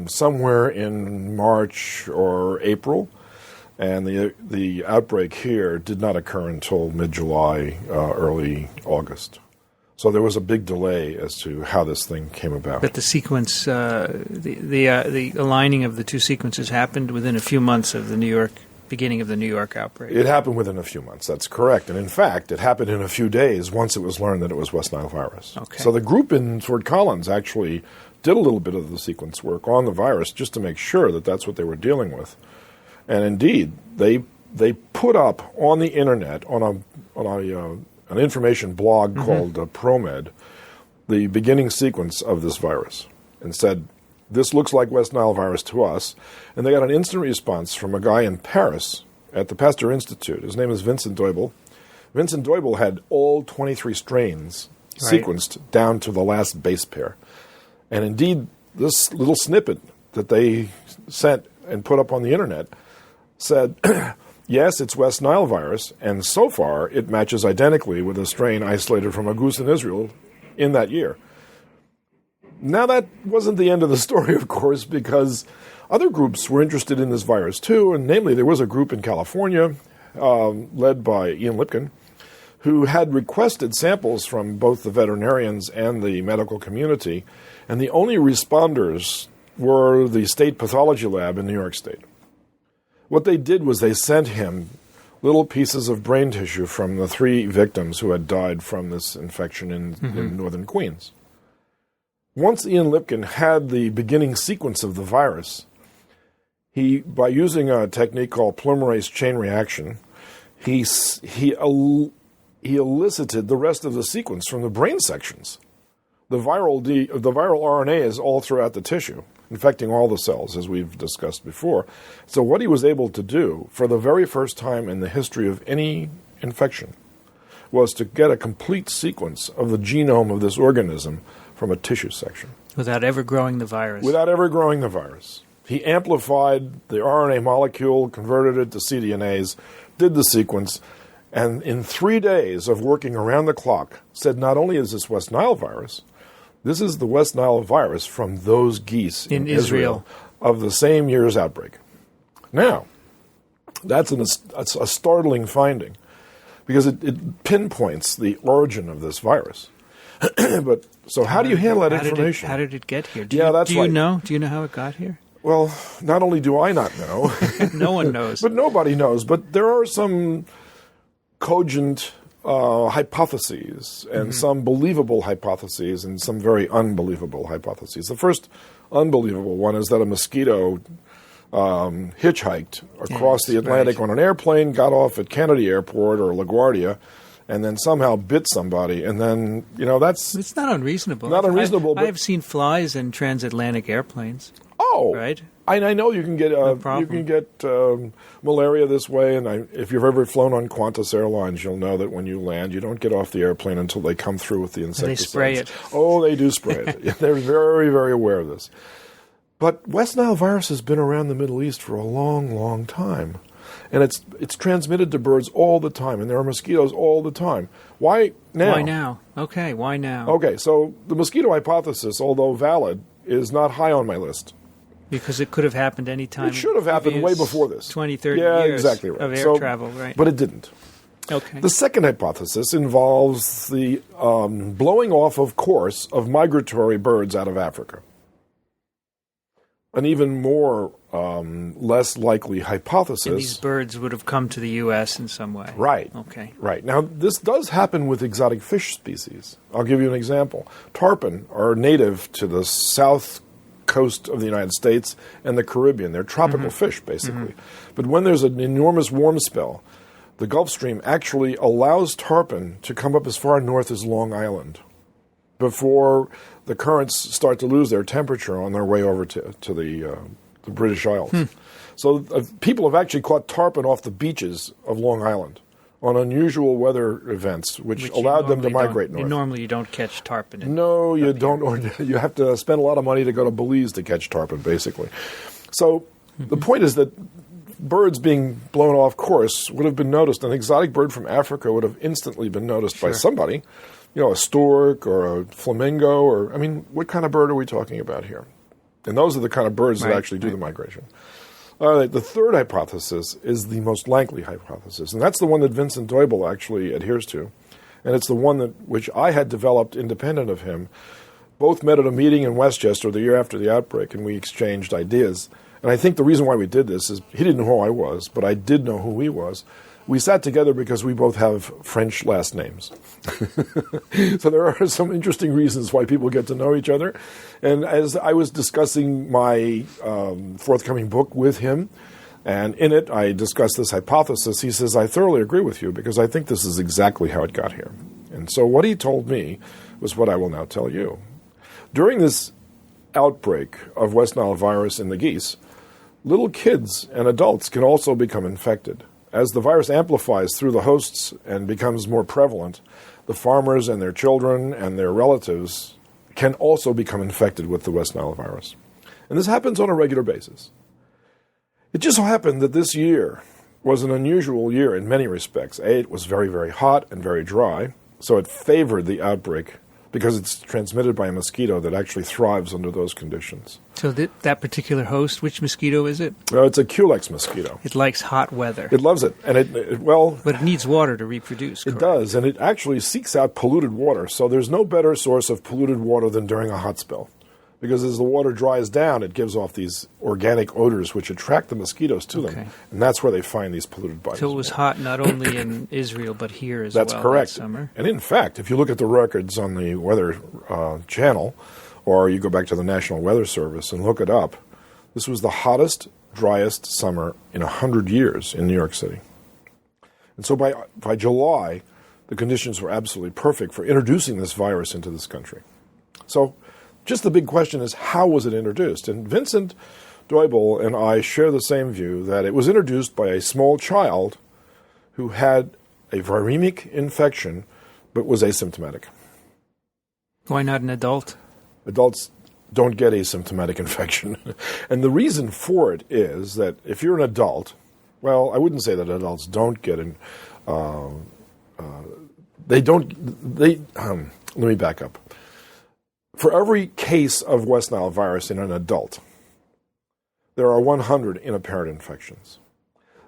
somewhere in March or April, and the outbreak here did not occur until mid-July, early August. So there was a big delay as to how this thing came about. But the sequence, the aligning of the two sequences happened within a few months of the beginning of the New York outbreak. It happened within a few months. That's correct. And in fact, it happened in a few days once it was learned that it was West Nile virus. Okay. So the group in Fort Collins actually did a little bit of the sequence work on the virus just to make sure that that's what they were dealing with. And indeed, they put up on the internet on an information blog called ProMed the beginning sequence of this virus and said, this looks like West Nile virus to us. And they got an instant response from a guy in Paris at the Pasteur Institute. His name is Vincent Deubel. Vincent Deubel had all 23 strains sequenced down to the last base pair. And indeed, this little snippet that they sent and put up on the internet said, yes, it's West Nile virus, and so far it matches identically with a strain isolated from a goose in Israel in that year. Now, that wasn't the end of the story, of course, because other groups were interested in this virus too, and namely there was a group in California led by Ian Lipkin who had requested samples from both the veterinarians and the medical community, and the only responders were the state pathology lab in New York State. What they did was they sent him little pieces of brain tissue from the 3 victims who had died from this infection in northern Queens. Once Ian Lipkin had the beginning sequence of the virus, by using a technique called polymerase chain reaction, he elicited the rest of the sequence from the brain sections. The viral RNA is all throughout the tissue, infecting all the cells, as we've discussed before. So what he was able to do, for the very first time in the history of any infection, was to get a complete sequence of the genome of this organism from a tissue section. Without ever growing the virus. Without ever growing the virus. He amplified the RNA molecule, converted it to cDNAs, did the sequence, and in 3 days of working around the clock, said not only is this West Nile virus, this is the West Nile virus from those geese in Israel of the same year's outbreak. Now, that's a startling finding because it pinpoints the origin of this virus. But so how do you handle that information? How did it get here? Do you know? Do you know how it got here? Well, not only do I not know. No one knows. But nobody knows. But there are some cogent hypotheses and some believable hypotheses and some very unbelievable hypotheses. The first unbelievable one is that a mosquito hitchhiked across the Atlantic on an airplane, got off at Kennedy Airport or LaGuardia, and then somehow bit somebody. And then, that's... It's not unreasonable. Not unreasonable. I have seen flies in transatlantic airplanes. Oh, right. I know you can get malaria this way, and if you've ever flown on Qantas Airlines, you'll know that when you land, you don't get off the airplane until they come through with the insecticides. They spray it. Oh, they do spray it. They're very, very aware of this. But West Nile virus has been around the Middle East for a long, long time, and it's transmitted to birds all the time, and there are mosquitoes all the time. Why now? Why now? Okay, why now? Okay, so the mosquito hypothesis, although valid, is not high on my list. Because it could have happened any time. It should have happened way before this. 20, 30 years exactly right. of air travel, right. But it didn't. Okay. The second hypothesis involves the blowing off of course of migratory birds out of Africa. An even more less likely hypothesis. And these birds would have come to the U.S. in some way. Right. Okay. Right. Now, this does happen with exotic fish species. I'll give you an example. Tarpon are native to the south coast of the United States and the Caribbean. They're tropical fish, basically. But when there's an enormous warm spell, the Gulf Stream actually allows tarpon to come up as far north as Long Island before the currents start to lose their temperature on their way over to the British Isles. So people have actually caught tarpon off the beaches of Long Island on unusual weather events, which allowed them to migrate north. Normally you don't catch tarpon. No, you don't. Or you have to spend a lot of money to go to Belize to catch tarpon, basically. So the point is that birds being blown off course would have been noticed. An exotic bird from Africa would have instantly been noticed by somebody. A stork or a flamingo or, what kind of bird are we talking about here? And those are the kind of birds that actually do the migration. The third hypothesis is the most likely hypothesis, and that's the one that Vincent Deubel actually adheres to. and it's the one which I had developed independent of him. Both met at a meeting in Westchester the year after the outbreak, and we exchanged ideas. And I think the reason why we did this is he didn't know who I was, but I did know who he was. We sat together because we both have French last names. So there are some interesting reasons why people get to know each other. And as I was discussing my forthcoming book with him, and in it I discussed this hypothesis, he says, I thoroughly agree with you because I think this is exactly how it got here. And so what he told me was what I will now tell you. During this outbreak of West Nile virus in the geese, little kids and adults can also become infected. As the virus amplifies through the hosts and becomes more prevalent, the farmers and their children and their relatives can also become infected with the West Nile virus. And this happens on a regular basis. It just so happened that this year was an unusual year in many respects. It was very, very hot and very dry, so it favored the outbreak because it's transmitted by a mosquito that actually thrives under those conditions. So that particular host, which mosquito is it? It's a Culex mosquito. It likes hot weather. It loves it. And but it needs water to reproduce, correct? It does, and it actually seeks out polluted water. So there's no better source of polluted water than during a hot spell. Because as the water dries down, it gives off these organic odors which attract the mosquitoes to them. And that's where they find these polluted bodies. So it was hot not only in Israel but here as well. That's correct. That summer. And in fact, if you look at the records on the Weather Channel, or you go back to the National Weather Service and look it up, this was the hottest, driest summer in 100 years in New York City. And so by July, the conditions were absolutely perfect for introducing this virus into this country. So just the big question is, how was it introduced? And Vincent Deubel and I share the same view that it was introduced by a small child who had a viremic infection but was asymptomatic. Why not an adult? Adults don't get asymptomatic infection. And the reason for it is that if you're an adult, well, I wouldn't say that adults don't get it. Let me back up. For every case of West Nile virus in an adult, there are 100 inapparent infections.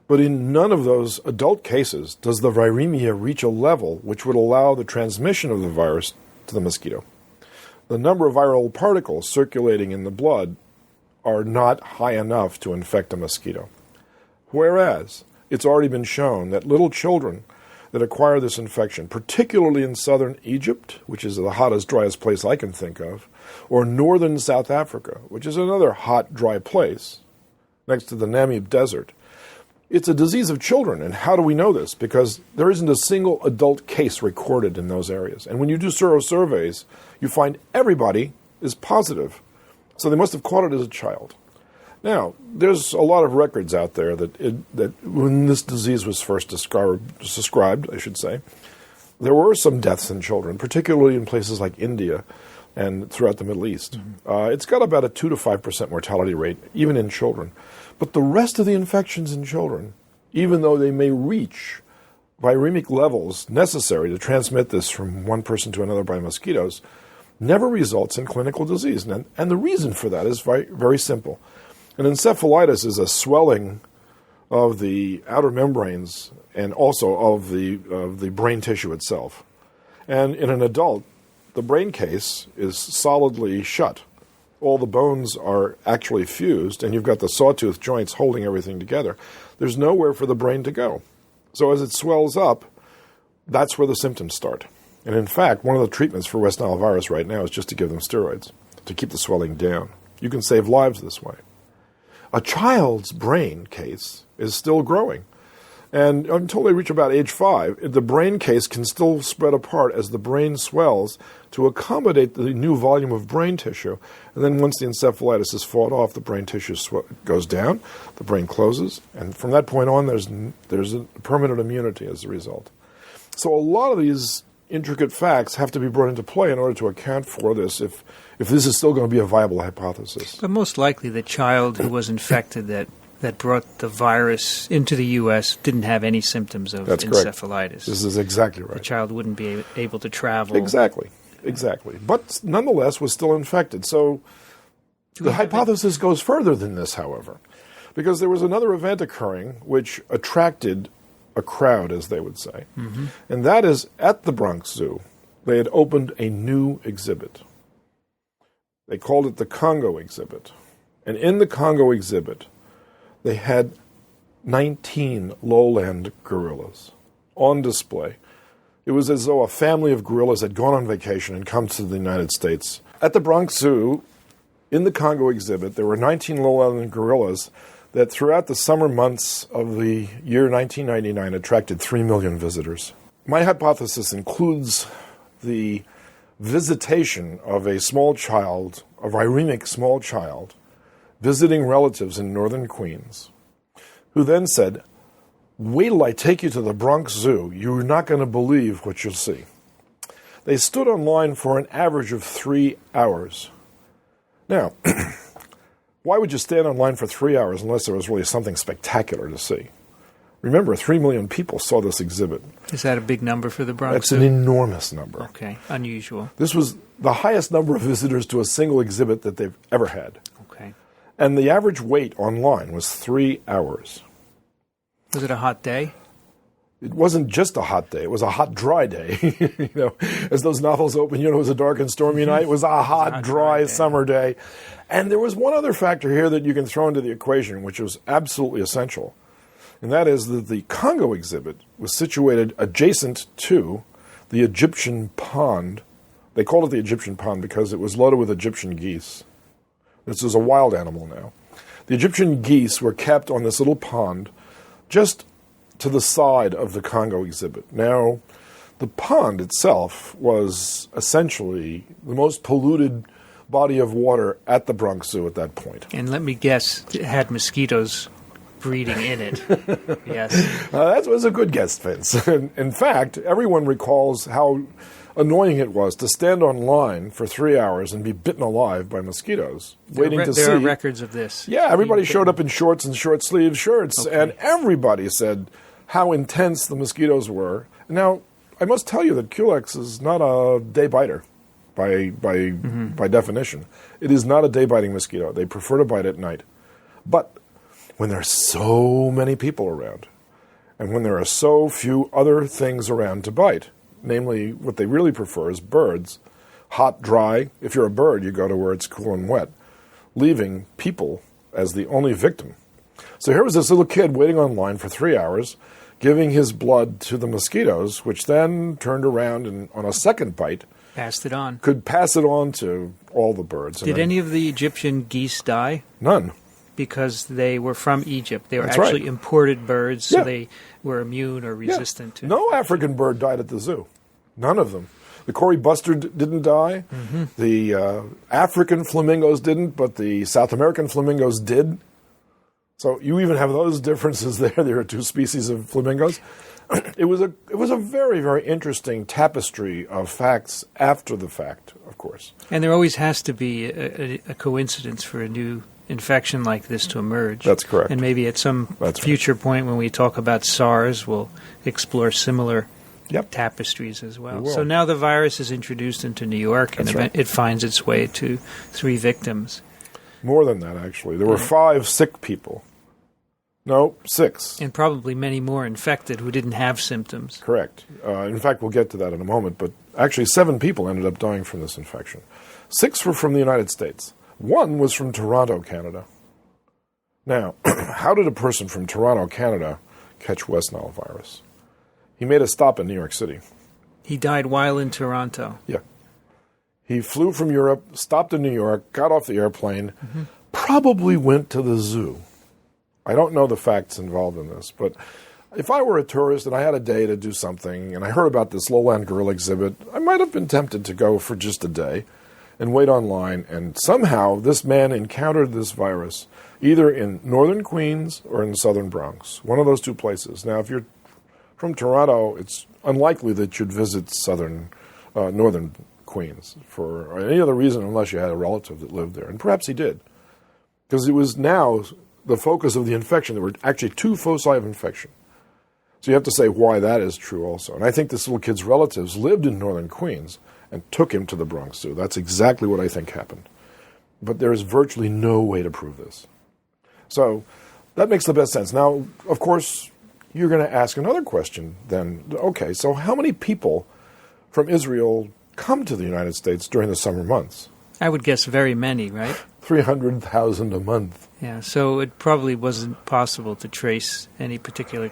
But in none of those adult cases does the viremia reach a level which would allow the transmission of the virus to the mosquito. The number of viral particles circulating in the blood are not high enough to infect a mosquito. Whereas it's already been shown that little children that acquire this infection, particularly in southern Egypt, which is the hottest, driest place I can think of, or northern South Africa, which is another hot, dry place next to the Namib Desert. It's a disease of children. And how do we know this? Because there isn't a single adult case recorded in those areas. And when you do serosurveys, you find everybody is positive. So they must have caught it as a child. Now, there's a lot of records out there that when this disease was first described, I should say, there were some deaths in children, particularly in places like India and throughout the Middle East. It's got about a 2 to 5% mortality rate, even in children. But the rest of the infections in children, even though they may reach viremic levels necessary to transmit this from one person to another by mosquitoes, never results in clinical disease. And the reason for that is very simple. An encephalitis is a swelling of the outer membranes and also of the brain tissue itself. And in an adult, the brain case is solidly shut. All the bones are actually fused, and you've got the sawtooth joints holding everything together. There's nowhere for the brain to go. So as it swells up, that's where the symptoms start. And in fact, one of the treatments for West Nile virus right now is just to give them steroids to keep the swelling down. You can save lives this way. A child's brain case is still growing. And until they reach about age 5, the brain case can still spread apart as the brain swells to accommodate the new volume of brain tissue. And then once the encephalitis is fought off, the brain tissue goes down, the brain closes, and from that point on, there's a permanent immunity as a result. So a lot of these intricate facts have to be brought into play in order to account for this if this is still going to be a viable hypothesis. But most likely the child who was infected that brought the virus into the U.S. didn't have any symptoms of encephalitis. Correct. This is exactly right. The child wouldn't be able to travel. Exactly. But nonetheless was still infected. So the hypothesis goes further than this, however, because there was another event occurring which attracted a crowd, as they would say. Mm-hmm. And that is, at the Bronx Zoo, they had opened a new exhibit. They called it the Congo exhibit. And in the Congo exhibit, they had 19 lowland gorillas on display. It was as though a family of gorillas had gone on vacation and come to the United States. At the Bronx Zoo, in the Congo exhibit, there were 19 lowland gorillas that throughout the summer months of the year 1999 attracted 3 million visitors. My hypothesis includes the visitation of a small child, a viremic small child, visiting relatives in northern Queens, who then said, "Wait till I take you to the Bronx Zoo. You're not going to believe what you'll see." They stood online for an average of 3 hours. Now, why would you stand online for 3 hours unless there was really something spectacular to see? Remember, 3 million people saw this exhibit. Is that a big number for the Bronx That's Zoo? an enormous number. Okay, unusual. This was the highest number of visitors to a single exhibit that they've ever had. Okay. And the average wait online was 3 hours. Was it a hot day? It wasn't just a hot day. It was a hot, dry day. As those novels open, it was a dark and stormy night. It was a hot, dry summer day. And there was one other factor here that you can throw into the equation, which was absolutely essential. And that is that the Congo exhibit was situated adjacent to the Egyptian pond. They called it the Egyptian pond because it was loaded with Egyptian geese. This is a wild animal now. The Egyptian geese were kept on this little pond just to the side of the Congo exhibit. Now, the pond itself was essentially the most polluted body of water at the Bronx Zoo at that point. And let me guess, it had mosquitoes breeding in it. Yes. That was a good guess, Vince. In fact, everyone recalls how annoying it was to stand on line for 3 hours and be bitten alive by mosquitoes, waiting to see. There are records of this. Yeah, everybody showed up in shorts and short-sleeved shirts, and everybody said how intense the mosquitoes were. Now, I must tell you that Culex is not a day biter by definition. It is not a day-biting mosquito. They prefer to bite at night. But when there's so many people around, and when there are so few other things around to bite, namely what they really prefer is birds, hot, dry. If you're a bird, you go to where it's cool and wet, leaving people as the only victim. So here was this little kid waiting on line for 3 hours, giving his blood to the mosquitoes, which then turned around and on a second bite passed it on. Could pass it on to all the birds. Did any of the Egyptian geese die? None. Because they were from Egypt. They were That's actually right. imported birds, so they were immune or resistant to. No African bird died at the zoo. None of them. The Cory bustard didn't die. Mm-hmm. The African flamingos didn't, but the South American flamingos did. So you even have those differences there. There are two species of flamingos. It was a very, very interesting tapestry of facts after the fact, of course. And there always has to be a coincidence for a new infection like this to emerge. That's correct. And maybe at some future point when we talk about SARS, we'll explore similar tapestries as well. So now the virus is introduced into New York, and it finds its way to 3 victims. More than that, actually. There were 5 sick people. No, 6. And probably many more infected who didn't have symptoms. Correct. In fact, we'll get to that in a moment, but actually 7 people ended up dying from this infection. 6 were from the United States. 1 was from Toronto, Canada. Now, how did a person from Toronto, Canada, catch West Nile virus? He made a stop in New York City. He died while in Toronto. Yeah. He flew from Europe, stopped in New York, got off the airplane, probably went to the zoo. I don't know the facts involved in this, but if I were a tourist and I had a day to do something and I heard about this lowland gorilla exhibit, I might have been tempted to go for just a day and wait online, and somehow this man encountered this virus either in northern Queens or in the southern Bronx, one of those 2 places. Now, if you're from Toronto, it's unlikely that you'd visit northern Queens for any other reason unless you had a relative that lived there, and perhaps he did, because it was now the focus of the infection. There were actually 2 foci of infection. So you have to say why that is true also. And I think this little kid's relatives lived in northern Queens and took him to the Bronx Zoo. That's exactly what I think happened. But there is virtually no way to prove this. So that makes the best sense. Now, of course, you're going to ask another question then. Okay, so how many people from Israel come to the United States during the summer months? I would guess very many, right? 300,000 a month. Yeah, so it probably wasn't possible to trace any particular.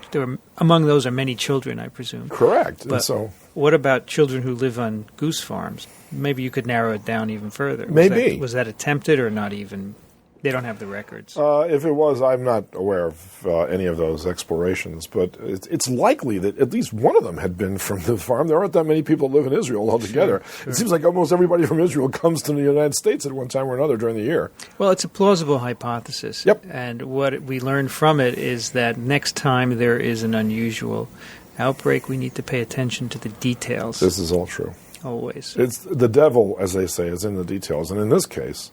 Among those are many children, I presume. Correct. But and so, what about children who live on goose farms? Maybe you could narrow it down even further. Maybe. Was that attempted or not even? They don't have the records. If it was, I'm not aware of any of those explorations, but it's likely that at least one of them had been from the farm. There aren't that many people that live in Israel altogether. Sure. It seems like almost everybody from Israel comes to the United States at one time or another during the year. Well, it's a plausible hypothesis. Yep. And what we learned from it is that next time there is an unusual outbreak, we need to pay attention to the details. This is all true. Always. It's the devil, as they say, is in the details. And in this case,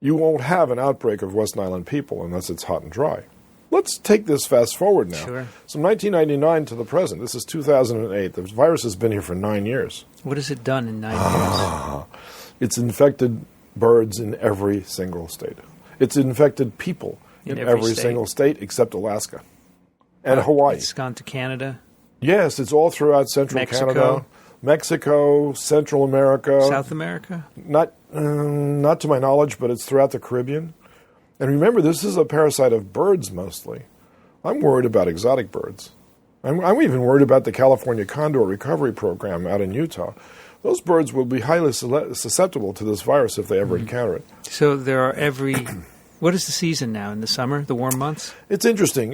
you won't have an outbreak of West Nile people unless it's hot and dry. Let's take this fast forward now. Sure. So 1999 to the present. This is 2008. The virus has been here for 9 years. What has it done in 9 years? It's infected birds in every single state. It's infected people in every single state except Alaska and Hawaii. It's gone to Canada. Yes, it's all throughout central Mexico. Canada. Mexico, Central America. South America? Not to my knowledge, but it's throughout the Caribbean. And remember, this is a parasite of birds mostly. I'm worried about exotic birds. I'm even worried about the California Condor Recovery Program out in Utah. Those birds will be highly susceptible to this virus if they ever encounter it. So there are what is the season now? In the summer, the warm months? It's interesting.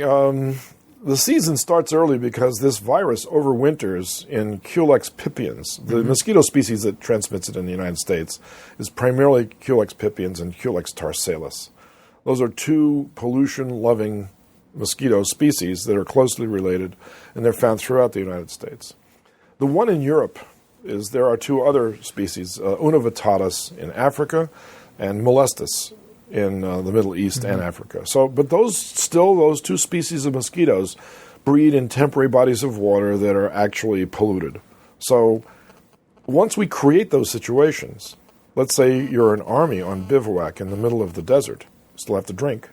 The season starts early because this virus overwinters in Culex pipiens. The mosquito species that transmits it in the United States is primarily Culex pipiens and Culex tarsalis. Those are two pollution-loving mosquito species that are closely related, and they're found throughout the United States. The one in Europe is there are two other species, Univitatis in Africa and Molestus in the Middle East and Africa. So, but those two species of mosquitoes breed in temporary bodies of water that are actually polluted. So once we create those situations, let's say you're an army on bivouac in the middle of the desert, you still have to drink.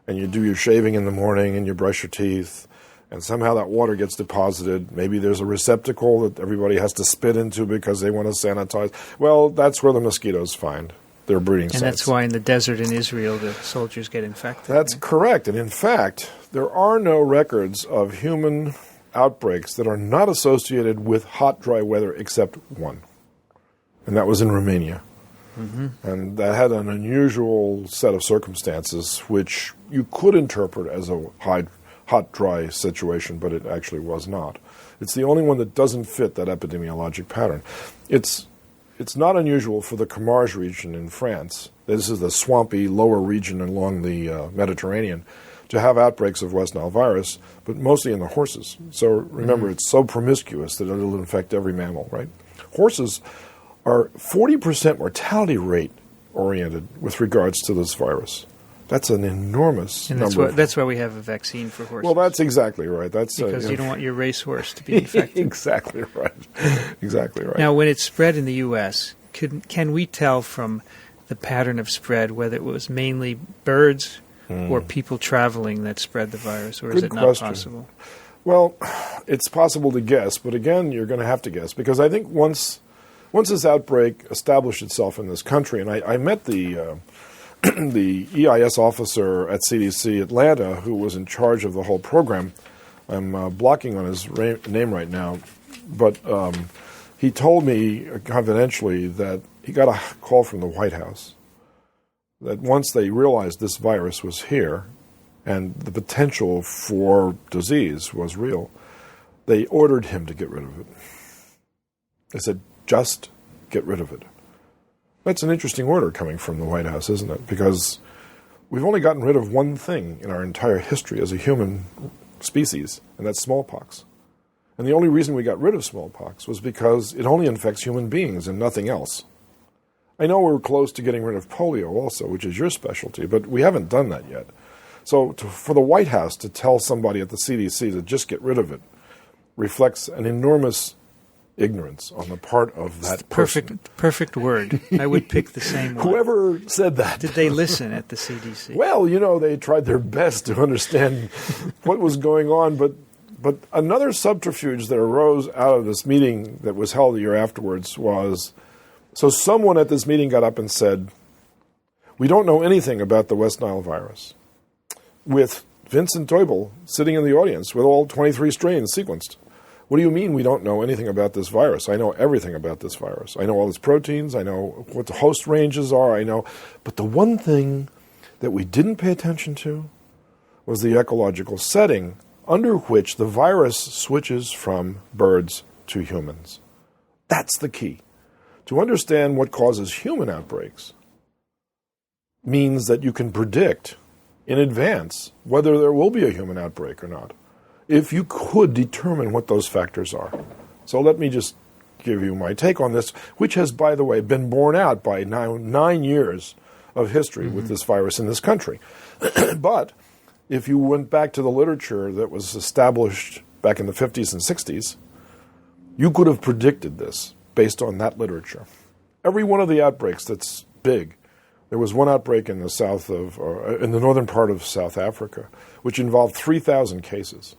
And you do your shaving in the morning and you brush your teeth, and somehow that water gets deposited. Maybe there's a receptacle that everybody has to spit into because they want to sanitize. Well, that's where the mosquitoes find their breeding sites. And that's why in the desert in Israel the soldiers get infected. That's correct. And in fact, there are no records of human outbreaks that are not associated with hot, dry weather except one. And that was in Romania. And that had an unusual set of circumstances which you could interpret as a hot, dry situation, but it actually was not. It's the only one that doesn't fit that epidemiologic pattern. It's not unusual for the Camargue region in France, this is the swampy lower region along the Mediterranean, to have outbreaks of West Nile virus, but mostly in the horses. So remember, it's so promiscuous that it'll infect every mammal, right? Horses are 40% mortality rate oriented with regards to this virus. That's an enormous number. That's why we have a vaccine for horses. Well, that's exactly right. That's because you don't want your racehorse to be infected. Exactly right. Exactly right. Now, when it spread in the U.S., can we tell from the pattern of spread whether it was mainly birds or people traveling that spread the virus, or is it not possible? Well, it's possible to guess, but again, you're going to have to guess, because I think once this outbreak established itself in this country, and I met the EIS officer at CDC Atlanta who was in charge of the whole program. I'm blocking on his name right now, but he told me confidentially that he got a call from the White House that once they realized this virus was here and the potential for disease was real, they ordered him to get rid of it. They said, just get rid of it. That's an interesting order coming from the White House, isn't it? Because we've only gotten rid of one thing in our entire history as a human species, and that's smallpox. And the only reason we got rid of smallpox was because it only infects human beings and nothing else. I know we're close to getting rid of polio also, which is your specialty, but we haven't done that yet. So for the White House to tell somebody at the CDC to just get rid of it reflects an enormous ignorance on the part of that person. Perfect word. I would pick the same one. Whoever said that. Did they listen at the CDC? Well, they tried their best to understand what was going on, but another subterfuge that arose out of this meeting that was held a year afterwards was, so someone at this meeting got up and said, we don't know anything about the West Nile virus, with Vincent Dickson sitting in the audience with all 23 strains sequenced. What do you mean we don't know anything about this virus? I know everything about this virus. I know all its proteins. I know what the host ranges are. I know. But the one thing that we didn't pay attention to was the ecological setting under which the virus switches from birds to humans. That's the key. To understand what causes human outbreaks means that you can predict in advance whether there will be a human outbreak or not, if you could determine what those factors are. So let me just give you my take on this, which has, by the way, been borne out by now 9 years of history with this virus in this country. But if you went back to the literature that was established back in the 50s and 60s, you could have predicted this based on that literature. Every one of the outbreaks that's big, there was one outbreak in the northern part of South Africa, which involved 3,000 cases.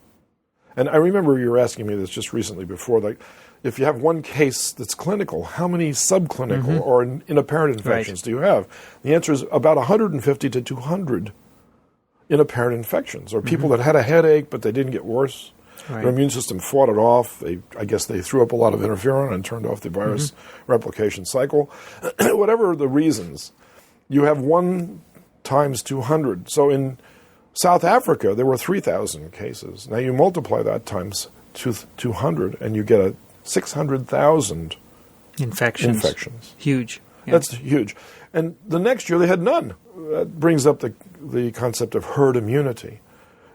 And I remember you were asking me this just recently before, like, if you have one case that's clinical, how many subclinical or inapparent infections do you have? The answer is about 150 to 200 inapparent infections, or people that had a headache but they didn't get worse. Their immune system fought it off. I guess they threw up a lot of interferon and turned off the virus replication cycle. Whatever the reasons, you have 1 times 200. So in South Africa, there were 3,000 cases. Now you multiply that times 200, and you get a 600,000 infections. Huge. Yeah. That's huge. And the next year, they had none. That brings up the concept of herd immunity.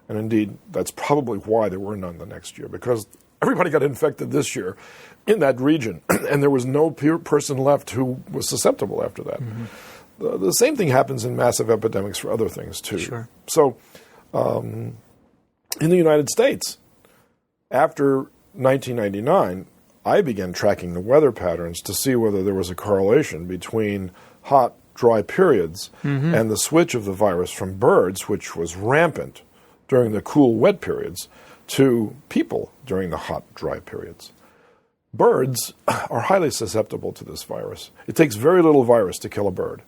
And indeed, that's probably why there were none the next year, because everybody got infected this year in that region, and there was no person left who was susceptible after that. The same thing happens in massive epidemics for other things, too. Sure. So in the United States, after 1999, I began tracking the weather patterns to see whether there was a correlation between hot, dry periods and the switch of the virus from birds, which was rampant during the cool, wet periods, to people during the hot, dry periods. Birds are highly susceptible to this virus. It takes very little virus to kill a bird.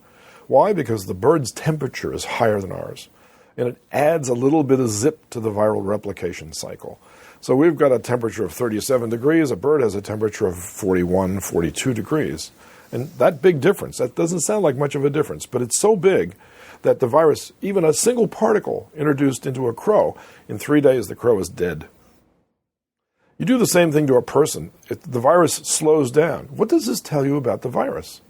Why? Because the bird's temperature is higher than ours, and it adds a little bit of zip to the viral replication cycle. So we've got a temperature of 37 degrees. A bird has a temperature of 41, 42 degrees. And that big difference, that doesn't sound like much of a difference, but it's so big that the virus, even a single particle introduced into a crow, in 3 days the crow is dead. You do the same thing to a person. The virus slows down. What does this tell you about the virus?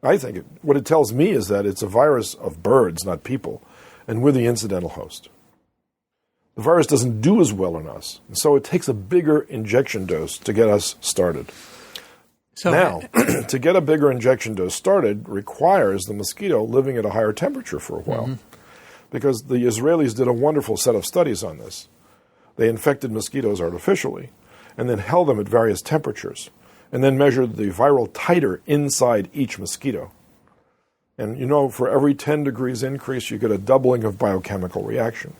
I think what it tells me is that it's a virus of birds, not people, and we're the incidental host. The virus doesn't do as well in us, and so it takes a bigger injection dose to get us started. So now, to get a bigger injection dose started requires the mosquito living at a higher temperature for a while, because the Israelis did a wonderful set of studies on this. They infected mosquitoes artificially and then held them at various temperatures and then measured the viral titer inside each mosquito. And for every 10 degrees increase, you get a doubling of biochemical reaction.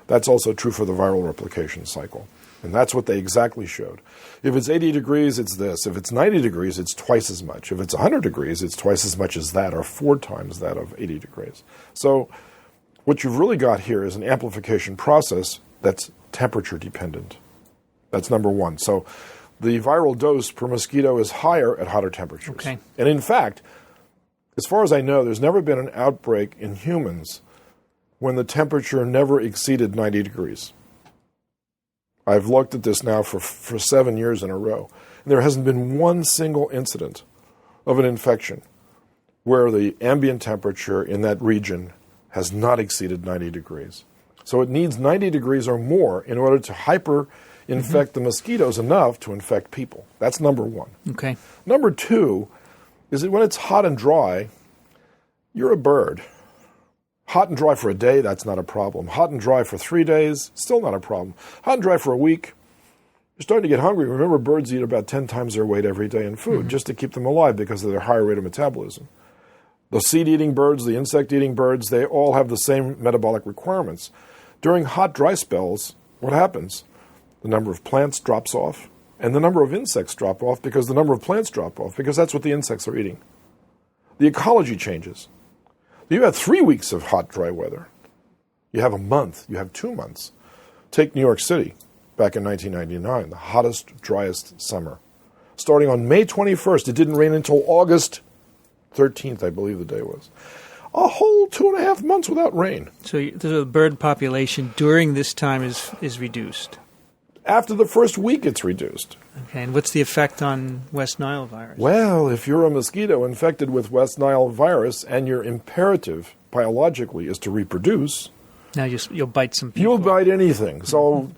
That's also true for the viral replication cycle. And that's what they exactly showed. If it's 80 degrees, it's this. If it's 90 degrees, it's twice as much. If it's 100 degrees, it's twice as much as that, or 4 times that of 80 degrees. So what you've really got here is an amplification process that's temperature dependent. That's number one. So the viral dose per mosquito is higher at hotter temperatures. Okay. And in fact, as far as I know, there's never been an outbreak in humans when the temperature never exceeded 90 degrees. I've looked at this now for 7 years in a row, and there hasn't been one single incident of an infection where the ambient temperature in that region has not exceeded 90 degrees. So it needs 90 degrees or more in order to hyper-infect the mosquitoes enough to infect people. That's number one. Okay. Number two is that when it's hot and dry, you're a bird. Hot and dry for a day, that's not a problem. Hot and dry for 3 days, still not a problem. Hot and dry for a week, you're starting to get hungry. Remember, birds eat about 10 times their weight every day in food just to keep them alive because of their higher rate of metabolism. The seed-eating birds, the insect-eating birds, they all have the same metabolic requirements. During hot, dry spells, what happens? The number of plants drops off, and the number of insects drop off because the number of plants drop off, because that's what the insects are eating. The ecology changes. You have 3 weeks of hot, dry weather. You have a month. You have 2 months. Take New York City back in 1999, the hottest, driest summer. Starting on May 21st, it didn't rain until August 13th, I believe the day was. A whole 2.5 months without rain. So the bird population during this time is reduced. After the first week, it's reduced. Okay, and what's the effect on West Nile virus? Well, if you're a mosquito infected with West Nile virus and your imperative biologically is to reproduce, now you'll bite some people. You'll bite anything. So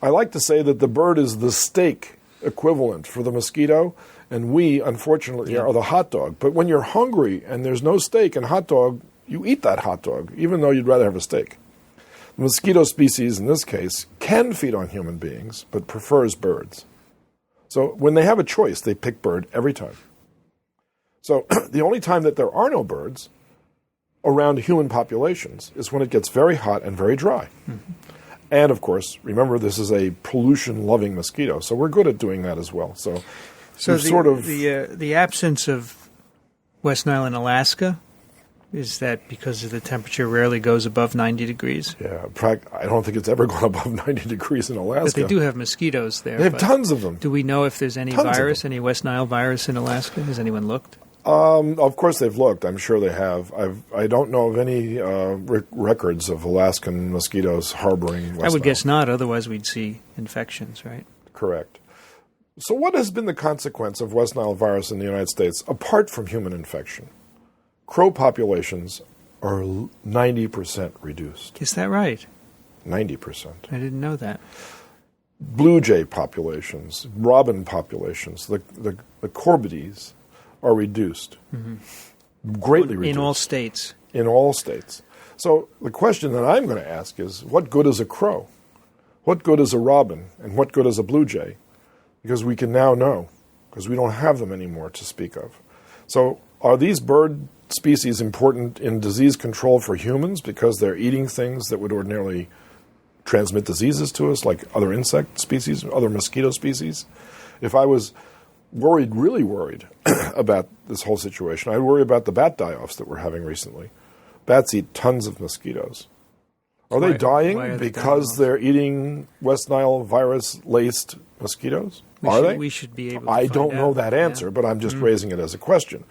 I like to say that the bird is the steak equivalent for the mosquito, and we, unfortunately, are the hot dog. But when you're hungry and there's no steak and hot dog, you eat that hot dog, even though you'd rather have a steak. The mosquito species, in this case, can feed on human beings, but prefers birds. So when they have a choice, they pick bird every time. So the only time that there are no birds around human populations is when it gets very hot and very dry. Mm-hmm. And, of course, remember, this is a pollution-loving mosquito, so we're good at doing that as well. So the absence of West Nile in Alaska, is that because of the temperature rarely goes above 90 degrees? Yeah, I don't think it's ever gone above 90 degrees in Alaska. But they do have mosquitoes there. They have tons of them. Do we know if there's any virus, any West Nile virus in Alaska? Has anyone looked? Of course they've looked. I'm sure they have. I don't know of any records of Alaskan mosquitoes harboring West I would Nile. guess not. Otherwise we'd see infections, right? Correct. So what has been the consequence of West Nile virus in the United States, apart from human infection? Crow populations are 90% reduced. Is that right? 90%. I didn't know that. Blue jay populations, robin populations, the corvides are reduced, greatly reduced. In all states? In all states. So the question that I'm going to ask is, what good is a crow? What good is a robin? And what good is a blue jay? Because we can now know, because we don't have them anymore to speak of. So are these bird species important in disease control for humans because they're eating things that would ordinarily transmit diseases to us, like other insect species, other mosquito species? If I was really worried about this whole situation, I'd worry about the bat die-offs that we're having recently. Bats eat tons of mosquitoes. Are they dying because they're eating West Nile virus-laced mosquitoes? We should be able to I find don't know out. that answer, but I'm just raising it as a question.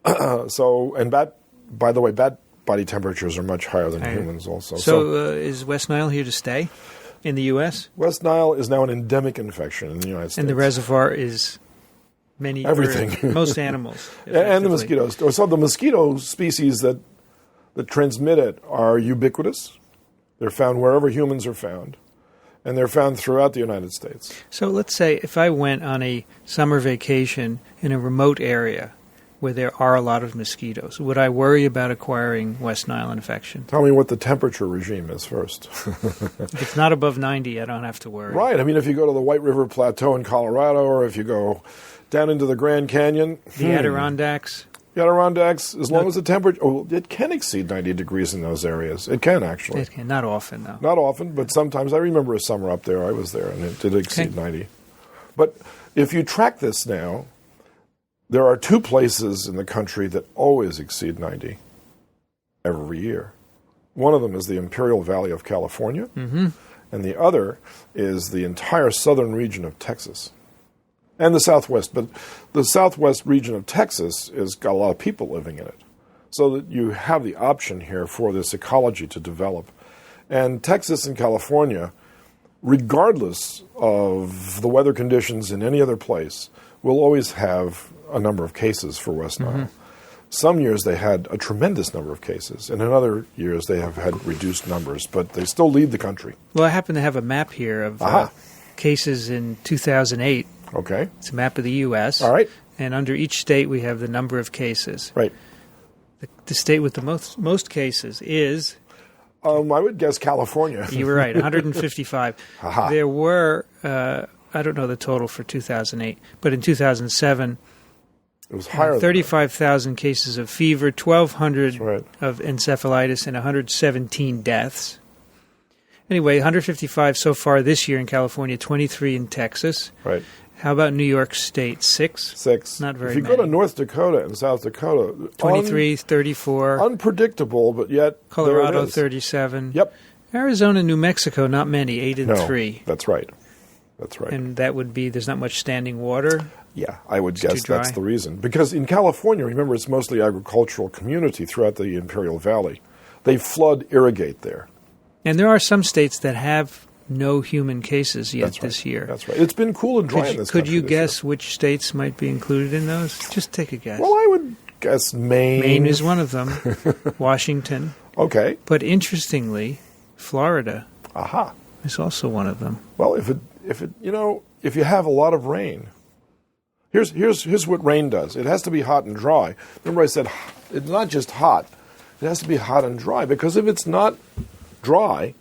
By the way, bat body temperatures are much higher than humans also. So is West Nile here to stay in the U.S.? West Nile is now an endemic infection in the United States. And the reservoir is everything. Most animals. And the mosquitoes. So the mosquito species that transmit it are ubiquitous. They're found wherever humans are found. And they're found throughout the United States. So let's say if I went on a summer vacation in a remote area where there are a lot of mosquitoes, would I worry about acquiring West Nile infection? Tell me what the temperature regime is first. If it's not above 90, I don't have to worry. Right. I mean, if you go to the White River Plateau in Colorado, or if you go down into the Grand Canyon. The Adirondacks. The Adirondacks, as long as the temperature, it can exceed 90 degrees in those areas. It can, actually. It can. Not often, though. Not often, but sometimes. I remember a summer up there. I was there, and it did exceed 90. But if you track this now, there are 2 places in the country that always exceed 90 every year. One of them is the Imperial Valley of California, and the other is the entire southern region of Texas. And the Southwest, but the Southwest region of Texas has got a lot of people living in it. So that you have the option here for this ecology to develop. And Texas and California, regardless of the weather conditions in any other place, will always have a number of cases for West Nile. Some years they had a tremendous number of cases, and in other years they have had reduced numbers, but they still lead the country. Well, I happen to have a map here of cases in 2008. Okay. It's a map of the U.S. All right. And under each state we have the number of cases. Right. The state with the most cases is... I would guess California. You were right, 155. There were I don't know the total for 2008, but in 2007, it was higher. 35,000 cases of fever, 1,200 right. of encephalitis, and 117 deaths. Anyway, 155 so far this year in California, 23 in Texas. Right. How about New York State? 6? 6. Not very many. If you many. go to North Dakota and South Dakota, 23, 34. Unpredictable, but yet Colorado, there it is. 37. Yep. Arizona, New Mexico, not many, 8 and 3. That's right. That's right. And that would be, there's not much standing water. Yeah, I would It's guess too dry. that's the reason. Because in California, remember, it's mostly agricultural community throughout the Imperial Valley. They flood irrigate there. And there are some states that have no human cases yet That's right. this year. That's right. It's been cool and dry in this Could country you this guess year. which states might be included in those? Just take a guess. Well, I would guess Maine. Maine is one of them. Washington. Okay. But interestingly, Florida Aha. is also one of them. Well, if you have a lot of rain, here's what rain does. It has to be hot and dry. Remember I said it's not just hot. It has to be hot and dry, because if it's not dry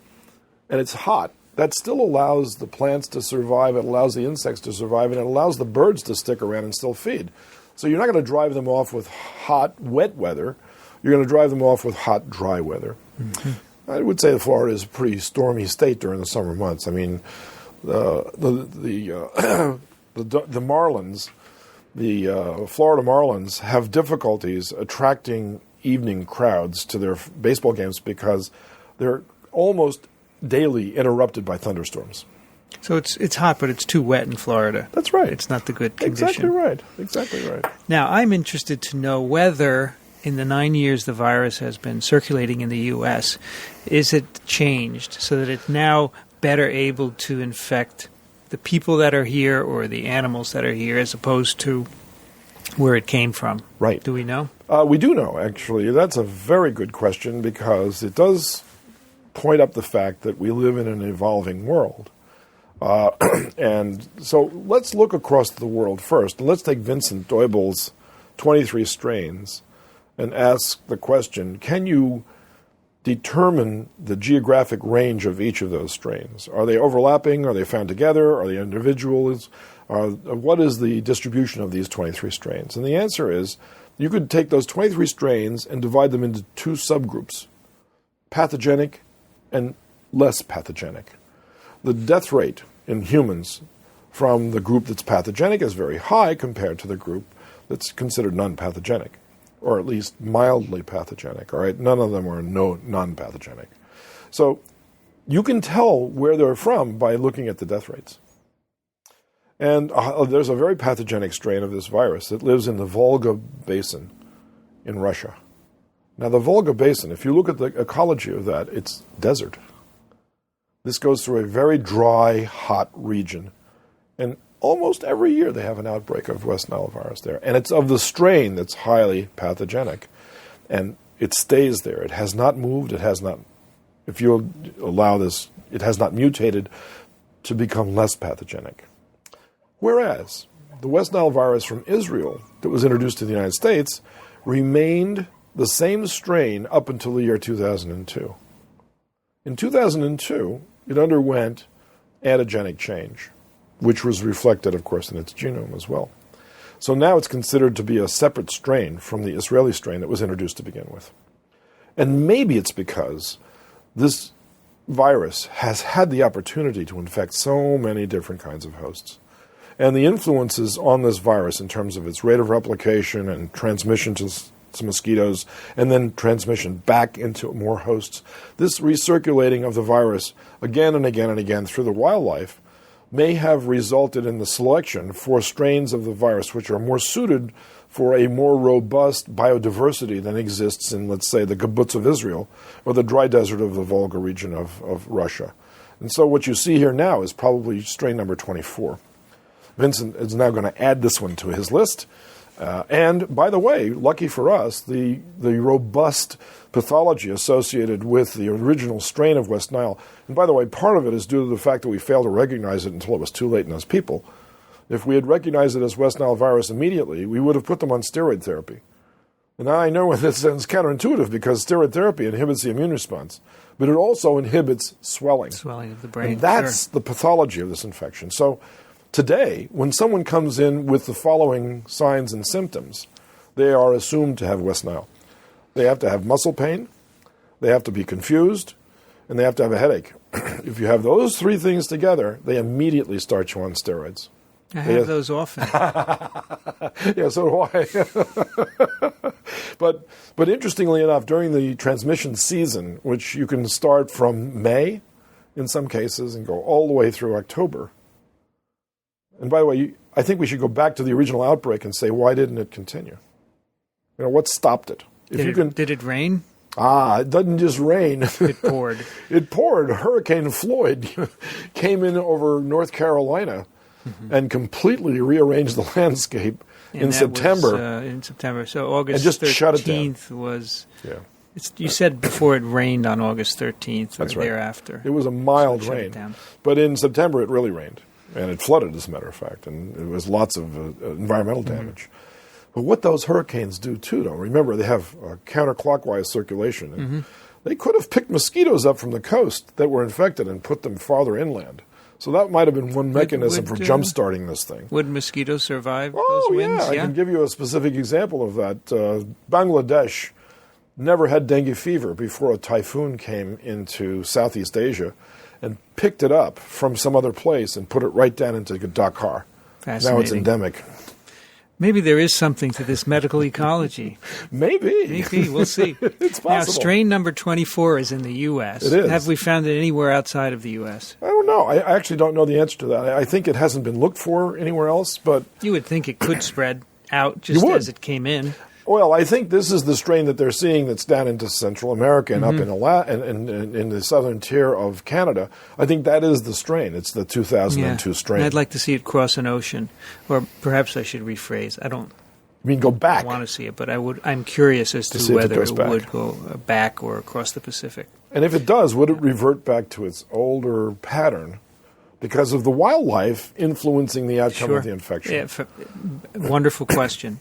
and it's hot, that still allows the plants to survive, it allows the insects to survive, and it allows the birds to stick around and still feed. So you're not going to drive them off with hot, wet weather. You're going to drive them off with hot, dry weather. Mm-hmm. I would say that Florida is a pretty stormy state during the summer months. I mean, the marlins, the Florida Marlins, have difficulties attracting evening crowds to their baseball games because they're almost daily interrupted by thunderstorms. So it's hot, but it's too wet in Florida. That's right. It's not the good condition. Exactly right. Exactly right. Now, I'm interested to know whether in the 9 years the virus has been circulating in the U.S., is it changed so that it's now better able to infect the people that are here or the animals that are here as opposed to where it came from? Right. Do we know? We do know, actually. That's a very good question, because it does point up the fact that we live in an evolving world. And so let's look across the world first. And let's take Vincent Deubel's 23 strains and ask the question, can you determine the geographic range of each of those strains? Are they overlapping? Are they found together? Are they individuals? What is the distribution of these 23 strains? And the answer is, you could take those 23 strains and divide them into 2 subgroups, pathogenic and less pathogenic. The death rate in humans from the group that's pathogenic is very high compared to the group that's considered non-pathogenic, or at least mildly pathogenic. All right, none of them are non-pathogenic. So you can tell where they're from by looking at the death rates. And there's a very pathogenic strain of this virus that lives in the Volga Basin in Russia. Now, the Volga Basin, if you look at the ecology of that, it's desert. This goes through a very dry, hot region. And almost every year they have an outbreak of West Nile virus there. And it's of the strain that's highly pathogenic. And it stays there. It has not moved. It has not, if you allow this, it has not mutated to become less pathogenic. Whereas the West Nile virus from Israel that was introduced to the United States remained the same strain up until the year 2002. In 2002, it underwent antigenic change, which was reflected, of course, in its genome as well. So now it's considered to be a separate strain from the Israeli strain that was introduced to begin with. And maybe it's because this virus has had the opportunity to infect so many different kinds of hosts. And the influences on this virus in terms of its rate of replication and transmission to mosquitoes, and then transmission back into more hosts, this recirculating of the virus again and again and again through the wildlife may have resulted in the selection for strains of the virus which are more suited for a more robust biodiversity than exists in, let's say, the kibbutz of Israel or the dry desert of the Volga region of Russia. And so what you see here now is probably strain number 24. Vincent is now going to add this one to his list. And, by the way, lucky for us, the robust pathology associated with the original strain of West Nile, and by the way, part of it is due to the fact that we failed to recognize it until it was too late in those people. If we had recognized it as West Nile virus immediately, we would have put them on steroid therapy. And now I know this sounds counterintuitive because steroid therapy inhibits the immune response, but it also inhibits swelling. Swelling of the brain. And that's the pathology of this infection. So Today, when someone comes in with the following signs and symptoms, they are assumed to have West Nile. They have to have muscle pain, they have to be confused, and they have to have a headache. If you have those three things together, they immediately start you on steroids. I have those often. Yeah, so do I. But interestingly enough, during the transmission season, which you can start from May in some cases and go all the way through October. And by the way, I think we should go back to the original outbreak and say, why didn't it continue? What stopped it? Did it rain? It doesn't just rain. It poured. It poured. Hurricane Floyd came in over North Carolina and completely rearranged the landscape in September. So August and just 13th shut it down. was... Yeah. You said before it rained on August 13th or That's right. thereafter. It was a mild So it shut it rain. down. But in September it really rained. And it flooded, as a matter of fact. And it was lots of environmental damage. But what those hurricanes do, too, though, remember, they have a counterclockwise circulation. And they could have picked mosquitoes up from the coast that were infected and put them farther inland. So that might have been one mechanism for jump-starting this thing. Would mosquitoes survive those winds? winds? I can give you a specific example of that. Bangladesh never had dengue fever before a typhoon came into Southeast Asia and picked it up from some other place and put it right down into Dakar. Fascinating. Now it's endemic. Maybe there is something to this medical ecology. Maybe. We'll see. It's possible. Now, strain number 24 is in the U.S. It is. Have we found it anywhere outside of the U.S.? I don't know. I actually don't know the answer to that. I think it hasn't been looked for anywhere else, but... You would think it could spread out just as it came in. Well, I think this is the strain that they're seeing that's down into Central America and up in the southern tier of Canada. I think that is the strain. It's the 2002 strain. And I'd like to see it cross an ocean. Or perhaps I should rephrase. I don't go back. want to see it, but I'm curious as to whether it would go back or across the Pacific. And if it does, would it revert back to its older pattern because of the wildlife influencing the outcome of the infection? Yeah, wonderful question.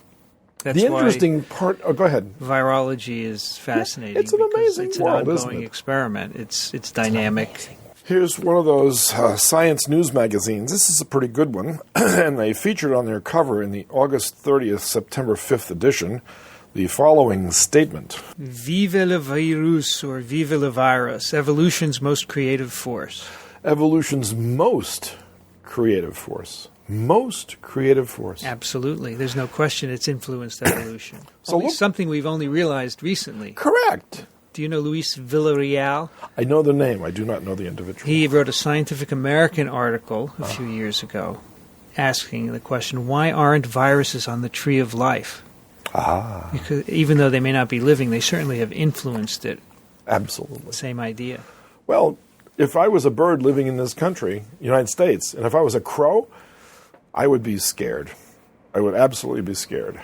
That's the interesting part. Oh, go ahead. Virology is fascinating. It's an amazing It's world, an isn't ongoing it? experiment. It's dynamic. Here's one of those science news magazines. This is a pretty good one, and they featured on their cover in the August 30th, September 5th edition the following statement: "Vive le virus," or "Vive le virus," evolution's most creative force. Evolution's most creative force. Most creative force. Absolutely. There's no question it's influenced evolution. So something we've only realized recently. Correct. Do you know Luis Villarreal? I know the name. I do not know the individual. He wrote a Scientific American article a few years ago asking the question, why aren't viruses on the tree of life? Because even though they may not be living, they certainly have influenced it. Absolutely. Same idea. Well, if I was a bird living in this country, United States, and if I was a crow, I would be scared. I would absolutely be scared.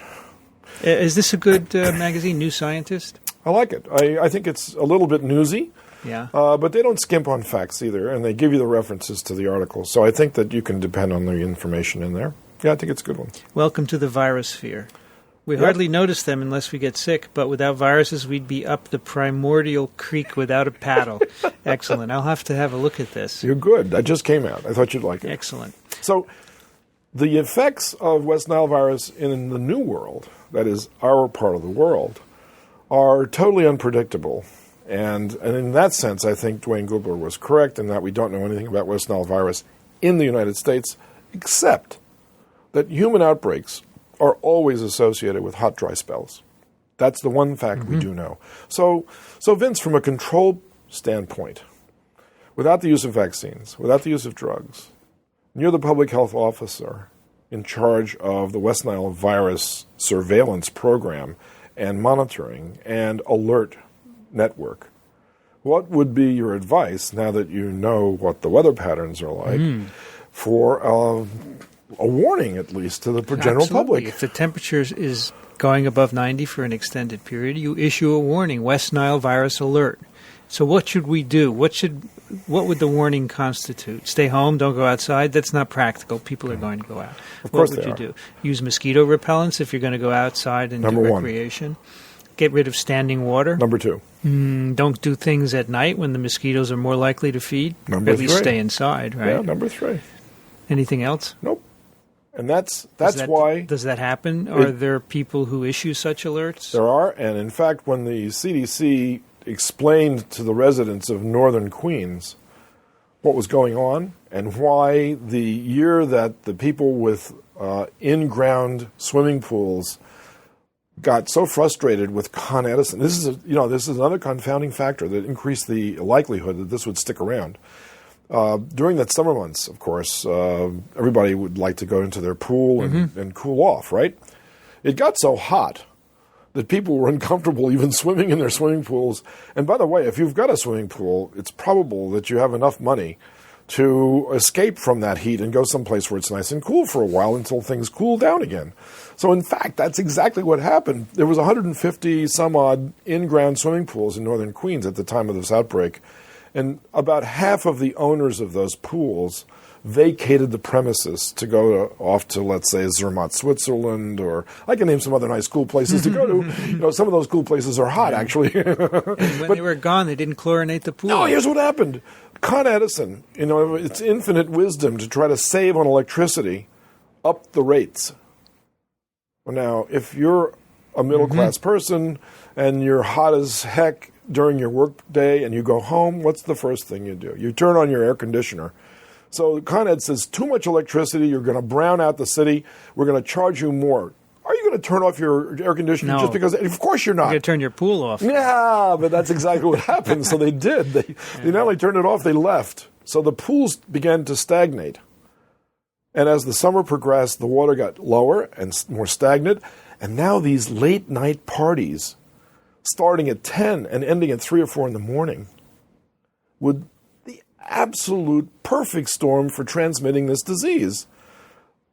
Is this a good magazine, New Scientist? I like it. I think it's a little bit newsy, but they don't skimp on facts either, and they give you the references to the articles. So I think that you can depend on the information in there. Yeah, I think it's a good one. Welcome to the virusphere. We hardly notice them unless we get sick, but without viruses, we'd be up the primordial creek without a paddle. Excellent. I'll have to have a look at this. You're good. That just came out. I thought you'd like it. Excellent. So the effects of West Nile virus in the New World, that is our part of the world, are totally unpredictable. And in that sense, I think Dwayne Gubler was correct in that we don't know anything about West Nile virus in the United States, except that human outbreaks are always associated with hot, dry spells. That's the one fact we do know. So Vince, from a control standpoint, without the use of vaccines, without the use of drugs, you're the public health officer in charge of the West Nile virus surveillance program and monitoring and alert network. What would be your advice, now that you know what the weather patterns are like, for a warning, at least, to the general public? If the temperature is going above 90 for an extended period, you issue a warning, West Nile virus alert. So what should we do? What would the warning constitute? Stay home, don't go outside? That's not practical. People are going to go out. Of course what would you do? Use mosquito repellents if you're going to go outside and do recreation? Get rid of standing water? Number 2. Don't do things at night when the mosquitoes are more likely to feed? Number or at least 3. stay inside, right? Yeah, number 3. Anything else? Nope. And that's why... Does that happen? Are there people who issue such alerts? There are, and in fact, when the CDC explained to the residents of northern Queens what was going on and why the year that the people with in-ground swimming pools got so frustrated with Con Edison, this is another confounding factor that increased the likelihood that this would stick around. During the summer months, of course, everybody would like to go into their pool and cool off, right? It got so hot that people were uncomfortable even swimming in their swimming pools. And by the way, if you've got a swimming pool, it's probable that you have enough money to escape from that heat and go someplace where it's nice and cool for a while until things cool down again. So in fact, that's exactly what happened. There was 150 some odd in-ground swimming pools in northern Queens at the time of this outbreak. And about half of the owners of those pools vacated the premises to go off to, let's say, Zermatt, Switzerland, or I can name some other nice cool places to go to. Some of those cool places are hot, actually. And when they were gone, they didn't chlorinate the pool. No, here's what happened. Con Edison, its infinite wisdom to try to save on electricity, upped the rates. Well, now, if you're a middle-class person and you're hot as heck during your work day and you go home, what's the first thing you do? You turn on your air conditioner. So Con Ed says, too much electricity, you're going to brown out the city, we're going to charge you more. Are you going to turn off your air conditioner just because? Of course you're not. You're going to turn your pool off. Yeah, but that's exactly what happened. So they did. They not only turned it off, they left. So the pools began to stagnate. And as the summer progressed, the water got lower and more stagnant. And now these late night parties, starting at 10 and ending at 3 or 4 in the morning, would the absolute perfect storm for transmitting this disease.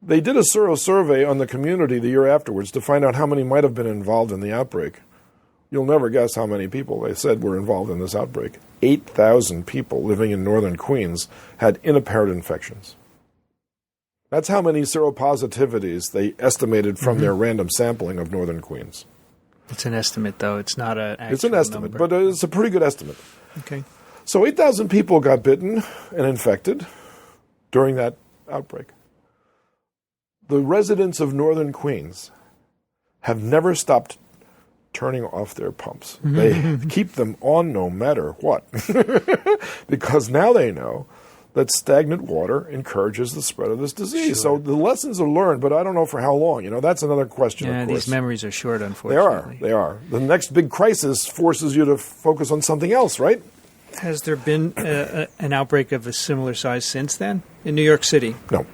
They did a survey on the community the year afterwards to find out how many might have been involved in the outbreak. You'll never guess how many people they said were involved in this outbreak. 8,000 people living in northern Queens had inapparent infections. That's how many seropositivities they estimated from their random sampling of northern Queens. It's an estimate, though. It's not an actual It's an estimate, number. but it's a pretty good estimate. Okay. So 8,000 people got bitten and infected during that outbreak. The residents of northern Queens have never stopped turning off their pumps. They keep them on no matter what. Because now they know that stagnant water encourages the spread of this disease. Sure. So the lessons are learned, but I don't know for how long. That's another question, of course. These memories are short, unfortunately. They are. The next big crisis forces you to focus on something else, right? Has there been an outbreak of a similar size since then in New York City? No,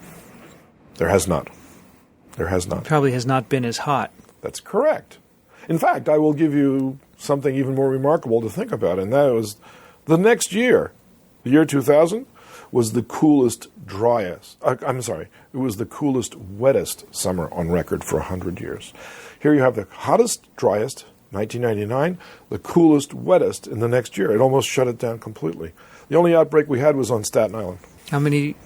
there has not. There has not. Probably has not been as hot. That's correct. In fact, I will give you something even more remarkable to think about, and that was the next year, the year 2000, was the coolest, it was the coolest, wettest summer on record for 100 years. Here you have the hottest, driest, 1999, the coolest, wettest in the next year. It almost shut it down completely. The only outbreak we had was on Staten Island. How many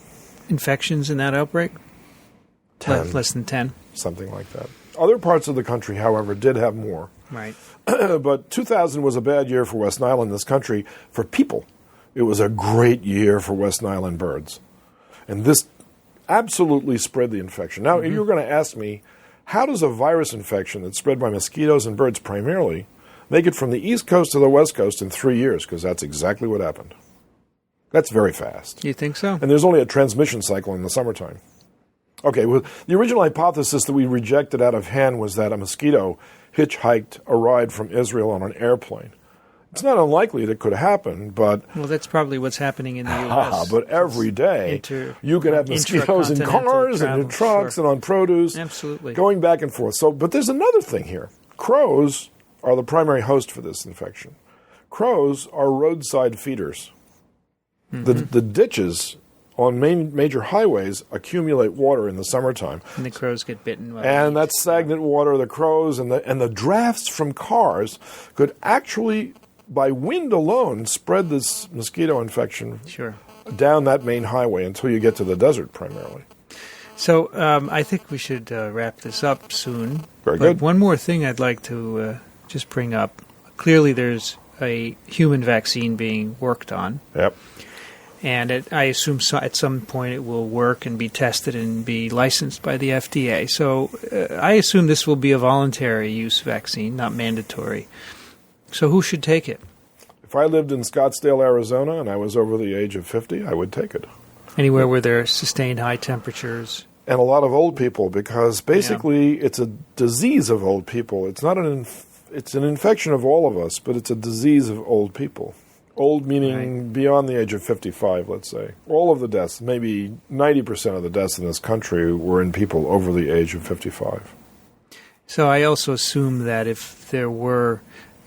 infections in that outbreak? 10. Less than 10. Something like that. Other parts of the country, however, did have more. Right. But 2000 was a bad year for West Nile in this country for people. It was a great year for West Nile and birds. And this absolutely spread the infection. Now, you're going to ask me, how does a virus infection that's spread by mosquitoes and birds primarily make it from the East Coast to the West Coast in 3 years? Because that's exactly what happened. That's very fast. You think so? And there's only a transmission cycle in the summertime. Okay, well, the original hypothesis that we rejected out of hand was that a mosquito hitchhiked a ride from Israel on an airplane. It's not unlikely that could happen, but... Well, that's probably what's happening in the U.S. But every day, you could have mosquitoes in cars and in trucks and on produce. Absolutely. Going back and forth. But there's another thing here. Crows are the primary host for this infection. Crows are roadside feeders. The ditches on major highways accumulate water in the summertime. And the crows get bitten. And that stagnant water, the crows, and the drafts from cars could actually, by wind alone, spread this mosquito infection down that main highway until you get to the desert primarily. So I think we should wrap this up soon. Very good. One more thing I'd like to just bring up. Clearly there's a human vaccine being worked on. Yep. And I assume at some point it will work and be tested and be licensed by the FDA. So I assume this will be a voluntary use vaccine, not mandatory. So who should take it? If I lived in Scottsdale, Arizona, and I was over the age of 50, I would take it. Anywhere where there are sustained high temperatures. And a lot of old people, because basically it's a disease of old people. It's not it's an infection of all of us, but it's a disease of old people. Old meaning beyond the age of 55, let's say. All of the deaths, maybe 90% of the deaths in this country were in people over the age of 55. So I also assume that if there were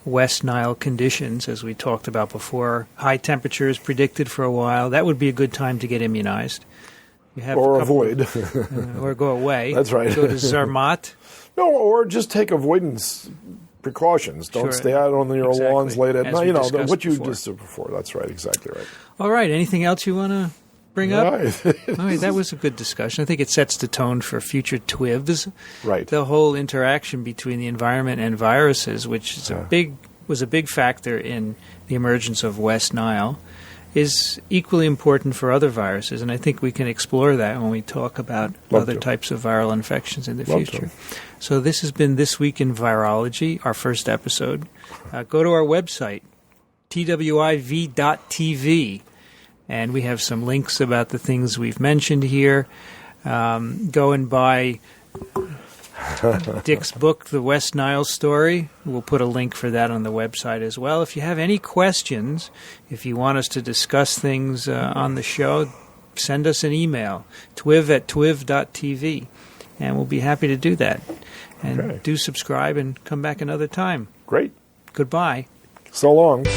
West Nile conditions, as we talked about before, high temperatures predicted for a while, that would be a good time to get immunized. You have or avoid. Or go away. That's right. Go to Zermatt. No, or just take avoidance precautions. Don't stay out on your lawns late at night. What you just said before. That's right. Exactly right. All right. Anything else you want to bring up? Right. All right. That was a good discussion. I think it sets the tone for future TWiVs. Right. The whole interaction between the environment and viruses, which is was a big factor in the emergence of West Nile, is equally important for other viruses, and I think we can explore that when we talk about other types of viral infections in the future. So this has been This Week in Virology, our first episode. Go to our website, TWiV.tv, and we have some links about the things we've mentioned here. Go and buy Dick's book, The West Nile Story. We'll put a link for that on the website as well. If you have any questions, if you want us to discuss things on the show, send us an email, twiv@twiv.tv, and we'll be happy to do that. And do subscribe and come back another time. Great. Goodbye. So long.